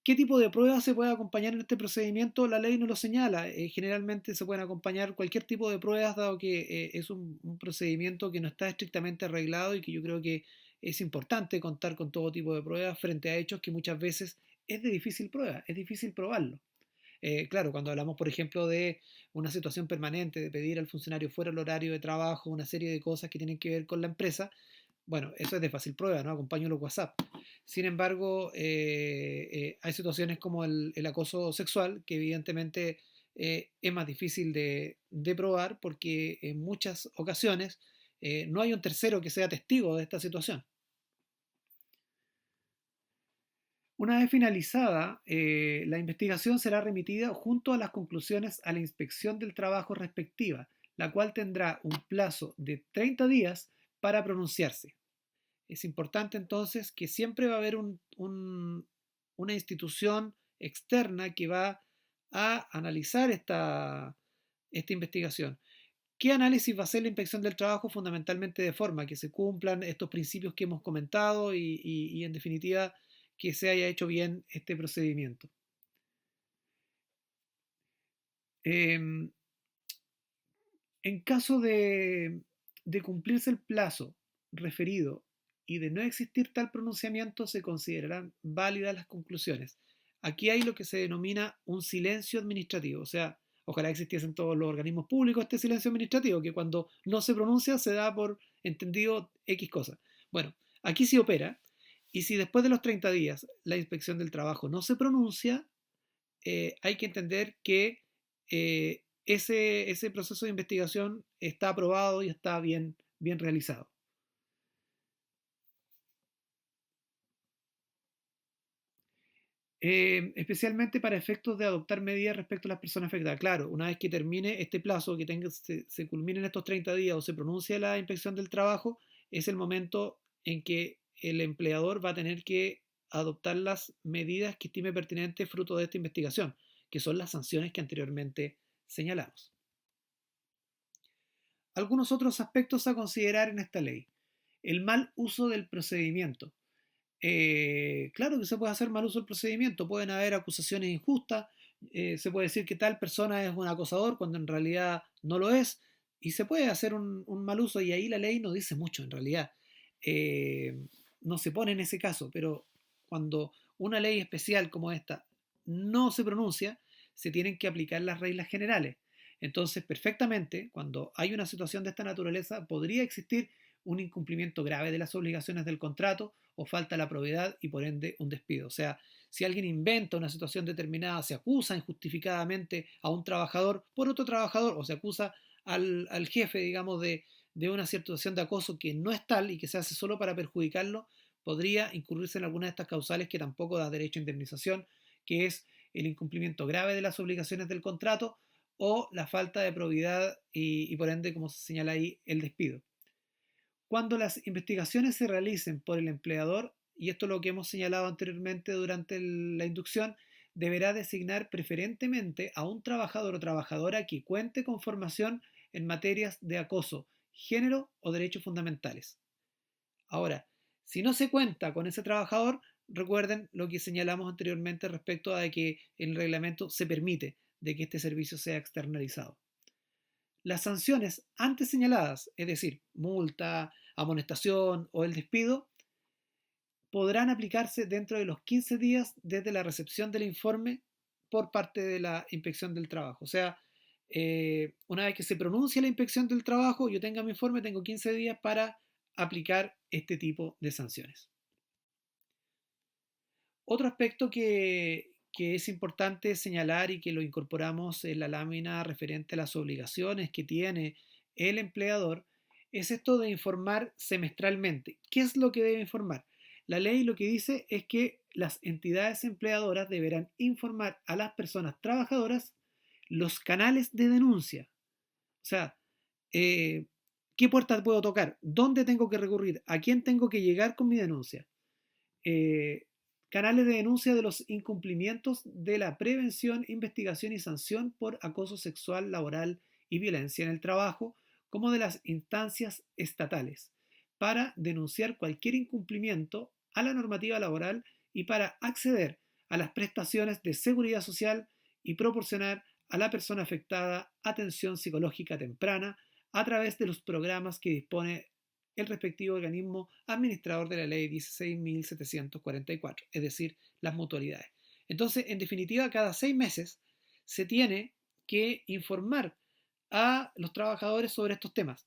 ¿Qué tipo de pruebas se puede acompañar en este procedimiento? La ley no lo señala. Generalmente se pueden acompañar cualquier tipo de pruebas, dado que es un procedimiento que no está estrictamente arreglado y que yo creo que es importante contar con todo tipo de pruebas frente a hechos que muchas veces es de difícil prueba, es difícil probarlo. Claro, cuando hablamos, por ejemplo, de una situación permanente, de pedir al funcionario fuera del horario de trabajo, una serie de cosas que tienen que ver con la empresa, bueno, eso es de fácil prueba, ¿no? Acompaño los WhatsApp. Sin embargo, hay situaciones como el acoso sexual, que evidentemente es más difícil de probar porque en muchas ocasiones no hay un tercero que sea testigo de esta situación. Una vez finalizada, la investigación será remitida junto a las conclusiones a la inspección del trabajo respectiva, la cual tendrá un plazo de 30 días para pronunciarse. Es importante entonces que siempre va a haber una institución externa que va a analizar esta investigación. ¿Qué análisis va a hacer la inspección del trabajo? Fundamentalmente de forma que se cumplan estos principios que hemos comentado y en definitiva que se haya hecho bien este procedimiento. Em, En caso de cumplirse el plazo referido y de no existir tal pronunciamiento, se considerarán válidas las conclusiones. Aquí hay lo que se denomina un silencio administrativo, o sea, ojalá existiesen todos los organismos públicos este silencio administrativo, que cuando no se pronuncia se da por entendido X cosa. Bueno, aquí sí opera, y si después de los 30 días la inspección del trabajo no se pronuncia, hay que entender que ese proceso de investigación está aprobado y está bien realizado. Especialmente para efectos de adoptar medidas respecto a las personas afectadas. Claro, una vez que termine este plazo, que se culminen estos 30 días o se pronuncie la inspección del trabajo, es el momento en que el empleador va a tener que adoptar las medidas que estime pertinentes fruto de esta investigación, que son las sanciones que anteriormente señalamos. Algunos otros aspectos a considerar en esta ley. El mal uso del procedimiento. Claro que se puede hacer mal uso del procedimiento, pueden haber acusaciones injustas, se puede decir que tal persona es un acosador cuando en realidad no lo es, y se puede hacer un mal uso y ahí la ley no dice mucho en realidad. Eh, no se pone en ese caso, pero cuando una ley especial como esta no se pronuncia, se tienen que aplicar las reglas generales. Entonces, perfectamente, cuando hay una situación de esta naturaleza, podría existir un incumplimiento grave de las obligaciones del contrato o falta la probidad y por ende un despido. O sea, si alguien inventa una situación determinada, se acusa injustificadamente a un trabajador por otro trabajador o se acusa al jefe, digamos, de una situación de acoso que no es tal y que se hace solo para perjudicarlo, podría incurrirse en alguna de estas causales que tampoco da derecho a indemnización, que es el incumplimiento grave de las obligaciones del contrato o la falta de probidad y por ende, como se señala ahí, el despido. Cuando las investigaciones se realicen por el empleador, y esto es lo que hemos señalado anteriormente durante la inducción, deberá designar preferentemente a un trabajador o trabajadora que cuente con formación en materias de acoso, género o derechos fundamentales. Ahora, si no se cuenta con ese trabajador, recuerden lo que señalamos anteriormente respecto a que el reglamento se permite de que este servicio sea externalizado. Las sanciones antes señaladas, es decir, multa, amonestación o el despido, podrán aplicarse dentro de los 15 días desde la recepción del informe por parte de la inspección del trabajo. O sea, una vez que se pronuncie la inspección del trabajo, yo tenga mi informe, tengo 15 días para aplicar este tipo de sanciones. Otro aspecto que es importante señalar y que lo incorporamos en la lámina referente a las obligaciones que tiene el empleador es esto de informar semestralmente. ¿Qué es lo que debe informar? La ley lo que dice es que las entidades empleadoras deberán informar a las personas trabajadoras los canales de denuncia. O sea, eh, ¿qué puertas puedo tocar? ¿Dónde tengo que recurrir? ¿A quién tengo que llegar con mi denuncia? eh, Canales de denuncia de los incumplimientos de la prevención, investigación y sanción por acoso sexual, laboral y violencia en el trabajo, como de las instancias estatales, para denunciar cualquier incumplimiento a la normativa laboral y para acceder a las prestaciones de seguridad social y proporcionar a la persona afectada atención psicológica temprana a través de los programas que dispone el respectivo organismo administrador de la ley 16.744, es decir, las mutualidades. Entonces, en definitiva, cada 6 meses se tiene que informar a los trabajadores sobre estos temas.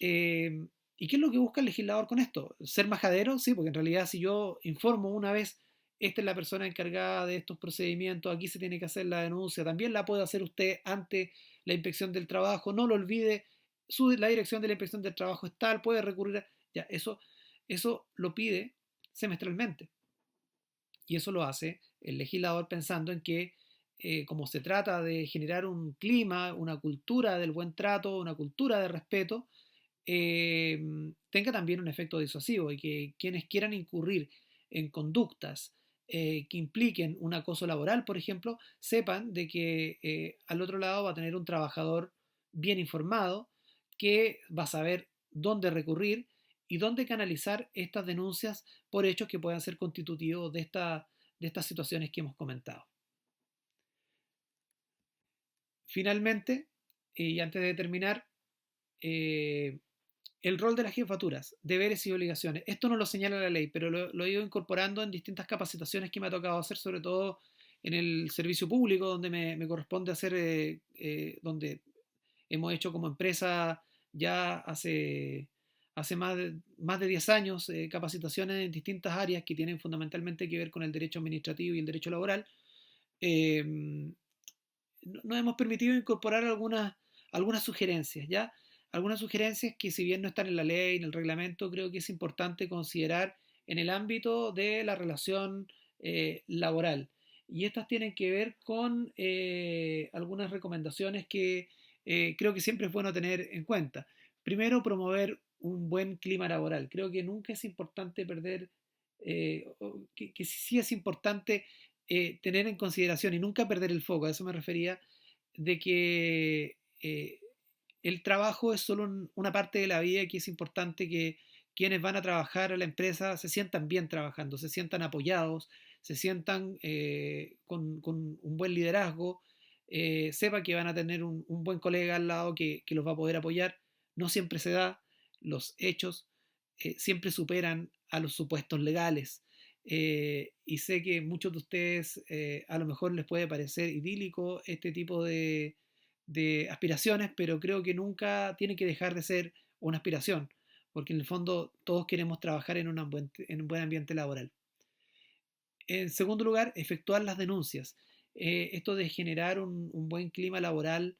¿Y qué es lo que busca el legislador con esto? ¿Ser majadero? Sí, porque en realidad si yo informo una vez, esta es la persona encargada de estos procedimientos, aquí se tiene que hacer la denuncia, también la puede hacer usted ante la inspección del trabajo, no lo olvide, la dirección de la inspección del trabajo es tal, puede recurrir ya, eso lo pide semestralmente. Y eso lo hace el legislador pensando en que, como se trata de generar un clima, una cultura del buen trato, una cultura de respeto, tenga también un efecto disuasivo y que quienes quieran incurrir en conductas que impliquen un acoso laboral, por ejemplo, sepan de que al otro lado va a tener un trabajador bien informado que va a saber dónde recurrir y dónde canalizar estas denuncias por hechos que puedan ser constitutivos de estas situaciones que hemos comentado. Finalmente, y antes de terminar, eh, el rol de las jefaturas, deberes y obligaciones. Esto no lo señala la ley, pero lo he ido incorporando en distintas capacitaciones que me ha tocado hacer, sobre todo en el servicio público, donde me corresponde hacer, donde hemos hecho como empresa ya hace más de 10 años capacitaciones en distintas áreas que tienen fundamentalmente que ver con el derecho administrativo y el derecho laboral. Eh, Nos hemos permitido incorporar algunas sugerencias, ¿ya? Algunas sugerencias que si bien no están en la ley, en el reglamento, creo que es importante considerar en el ámbito de la relación laboral. Y estas tienen que ver con algunas recomendaciones que creo que siempre es bueno tener en cuenta. Primero, promover un buen clima laboral. Creo que nunca es importante perder, que sí es importante tener en consideración y nunca perder el foco, a eso me refería, de que el trabajo es solo una parte de la vida y que es importante que quienes van a trabajar a la empresa se sientan bien trabajando, se sientan apoyados, se sientan con un buen liderazgo, sepa que van a tener un buen colega al lado que los va a poder apoyar. No siempre se da, los hechos siempre superan a los supuestos legales. Y sé que muchos de ustedes a lo mejor les puede parecer idílico este tipo de aspiraciones, pero creo que nunca tiene que dejar de ser una aspiración, porque en el fondo todos queremos trabajar en un buen ambiente laboral. En segundo lugar, efectuar las denuncias. Esto de generar un buen clima laboral,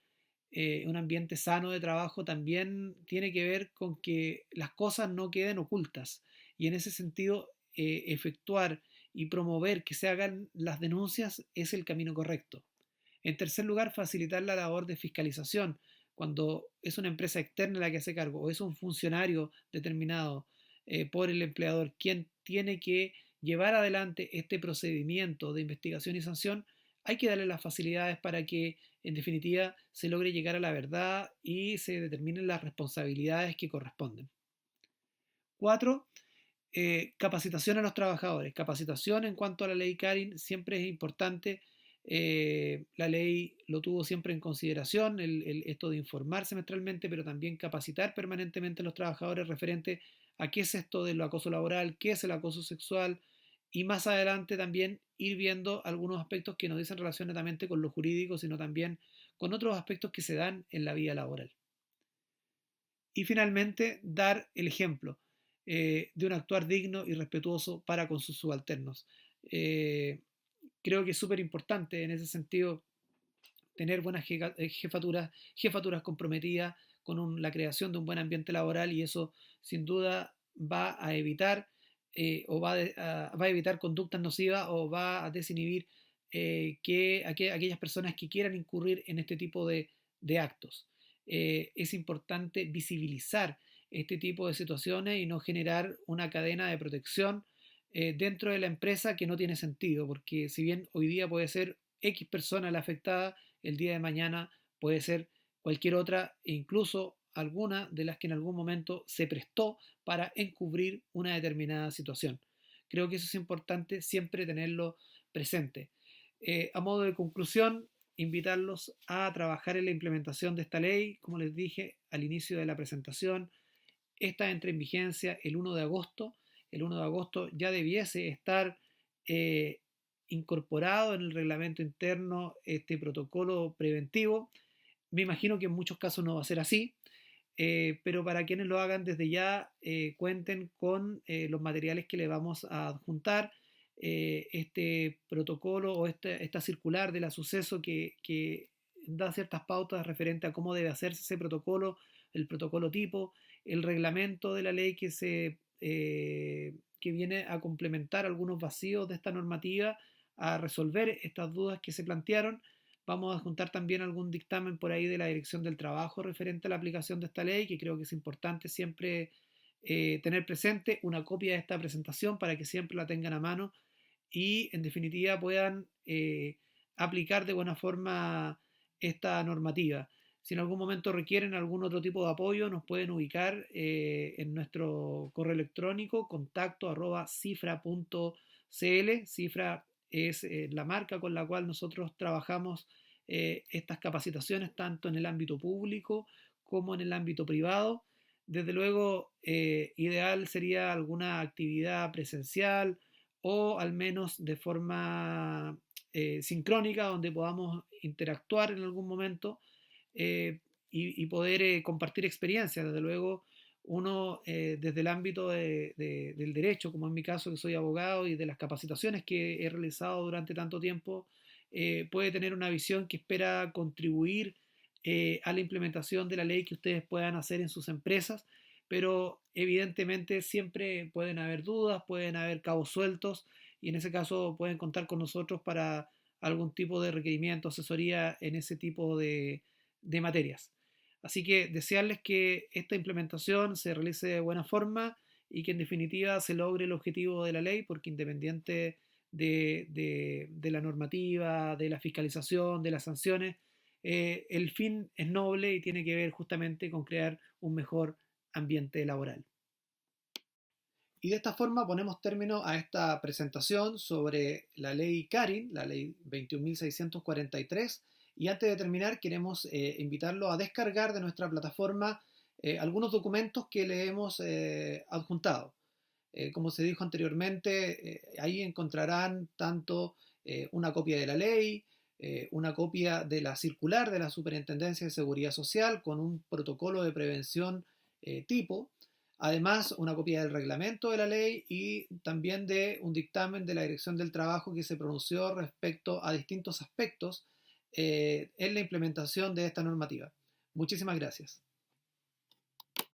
un ambiente sano de trabajo, también tiene que ver con que las cosas no queden ocultas. Y en ese sentido, efectuar y promover que se hagan las denuncias es el camino correcto. En tercer lugar, facilitar la labor de fiscalización. Cuando es una empresa externa la que hace cargo o es un funcionario determinado por el empleador quien tiene que llevar adelante este procedimiento de investigación y sanción, hay que darle las facilidades para que, en definitiva, se logre llegar a la verdad y se determinen las responsabilidades que corresponden. Cuatro, capacitación a los trabajadores. Capacitación en cuanto a la ley Karin siempre es importante. La ley lo tuvo siempre en consideración, esto de informar semestralmente, pero también capacitar permanentemente a los trabajadores referente a qué es esto del acoso laboral, qué es el acoso sexual, y más adelante también ir viendo algunos aspectos que no dicen relación netamente con lo jurídico, sino también con otros aspectos que se dan en la vida laboral. Y finalmente, dar el ejemplo de un actuar digno y respetuoso para con sus subalternos. Eh, Creo que es súper importante en ese sentido tener buenas jefaturas comprometidas con la creación de un buen ambiente laboral y eso sin duda va a evitar va a evitar conductas nocivas o va a desinhibir aquellas personas que quieran incurrir en este tipo de actos. Es importante visibilizar este tipo de situaciones y no generar una cadena de protección dentro de la empresa que no tiene sentido, porque si bien hoy día puede ser X persona la afectada, el día de mañana puede ser cualquier otra e incluso alguna de las que en algún momento se prestó para encubrir una determinada situación. Creo que eso es importante siempre tenerlo presente. A modo de conclusión, invitarlos a trabajar en la implementación de esta ley, como les dije al inicio de la presentación. Esta entra en vigencia el 1 de agosto. El 1 de agosto ya debiese estar eh, incorporado en el reglamento interno este protocolo preventivo. Me imagino que en muchos casos no va a ser así, pero para quienes lo hagan desde ya, cuenten con los materiales que le vamos a adjuntar. Este protocolo o esta circular del suceso que da ciertas pautas referente a cómo debe hacerse ese protocolo, el protocolo tipo, el reglamento de la ley que viene a complementar algunos vacíos de esta normativa, a resolver estas dudas que se plantearon. Vamos a juntar también algún dictamen por ahí de la Dirección del Trabajo referente a la aplicación de esta ley, que creo que es importante siempre tener presente una copia de esta presentación para que siempre la tengan a mano y en definitiva puedan aplicar de buena forma esta normativa. Si en algún momento requieren algún otro tipo de apoyo, nos pueden ubicar en nuestro correo electrónico contacto@cifra.cl. Cifra es la marca con la cual nosotros trabajamos estas capacitaciones tanto en el ámbito público como en el ámbito privado. Desde luego, ideal sería alguna actividad presencial o al menos de forma sincrónica donde podamos interactuar en algún momento y poder compartir experiencias. Desde luego, uno desde el ámbito del derecho, como en mi caso que soy abogado y de las capacitaciones que he realizado durante tanto tiempo, puede tener una visión que espera contribuir a la implementación de la ley que ustedes puedan hacer en sus empresas, pero evidentemente siempre pueden haber dudas, pueden haber cabos sueltos y en ese caso pueden contar con nosotros para algún tipo de requerimiento, asesoría en ese tipo de materias. Así que desearles que esta implementación se realice de buena forma y que en definitiva se logre el objetivo de la ley, porque independiente de la normativa, de la fiscalización, de las sanciones, el fin es noble y tiene que ver justamente con crear un mejor ambiente laboral. Y de esta forma ponemos término a esta presentación sobre la ley Karin, la ley 21.643. Y antes de terminar, queremos invitarlo a descargar de nuestra plataforma algunos documentos que le hemos adjuntado. Como se dijo anteriormente, ahí encontrarán tanto una copia de la ley, una copia de la circular de la Superintendencia de Seguridad Social con un protocolo de prevención tipo, además una copia del reglamento de la ley y también de un dictamen de la Dirección del Trabajo que se pronunció respecto a distintos aspectos en la implementación de esta normativa. Muchísimas gracias.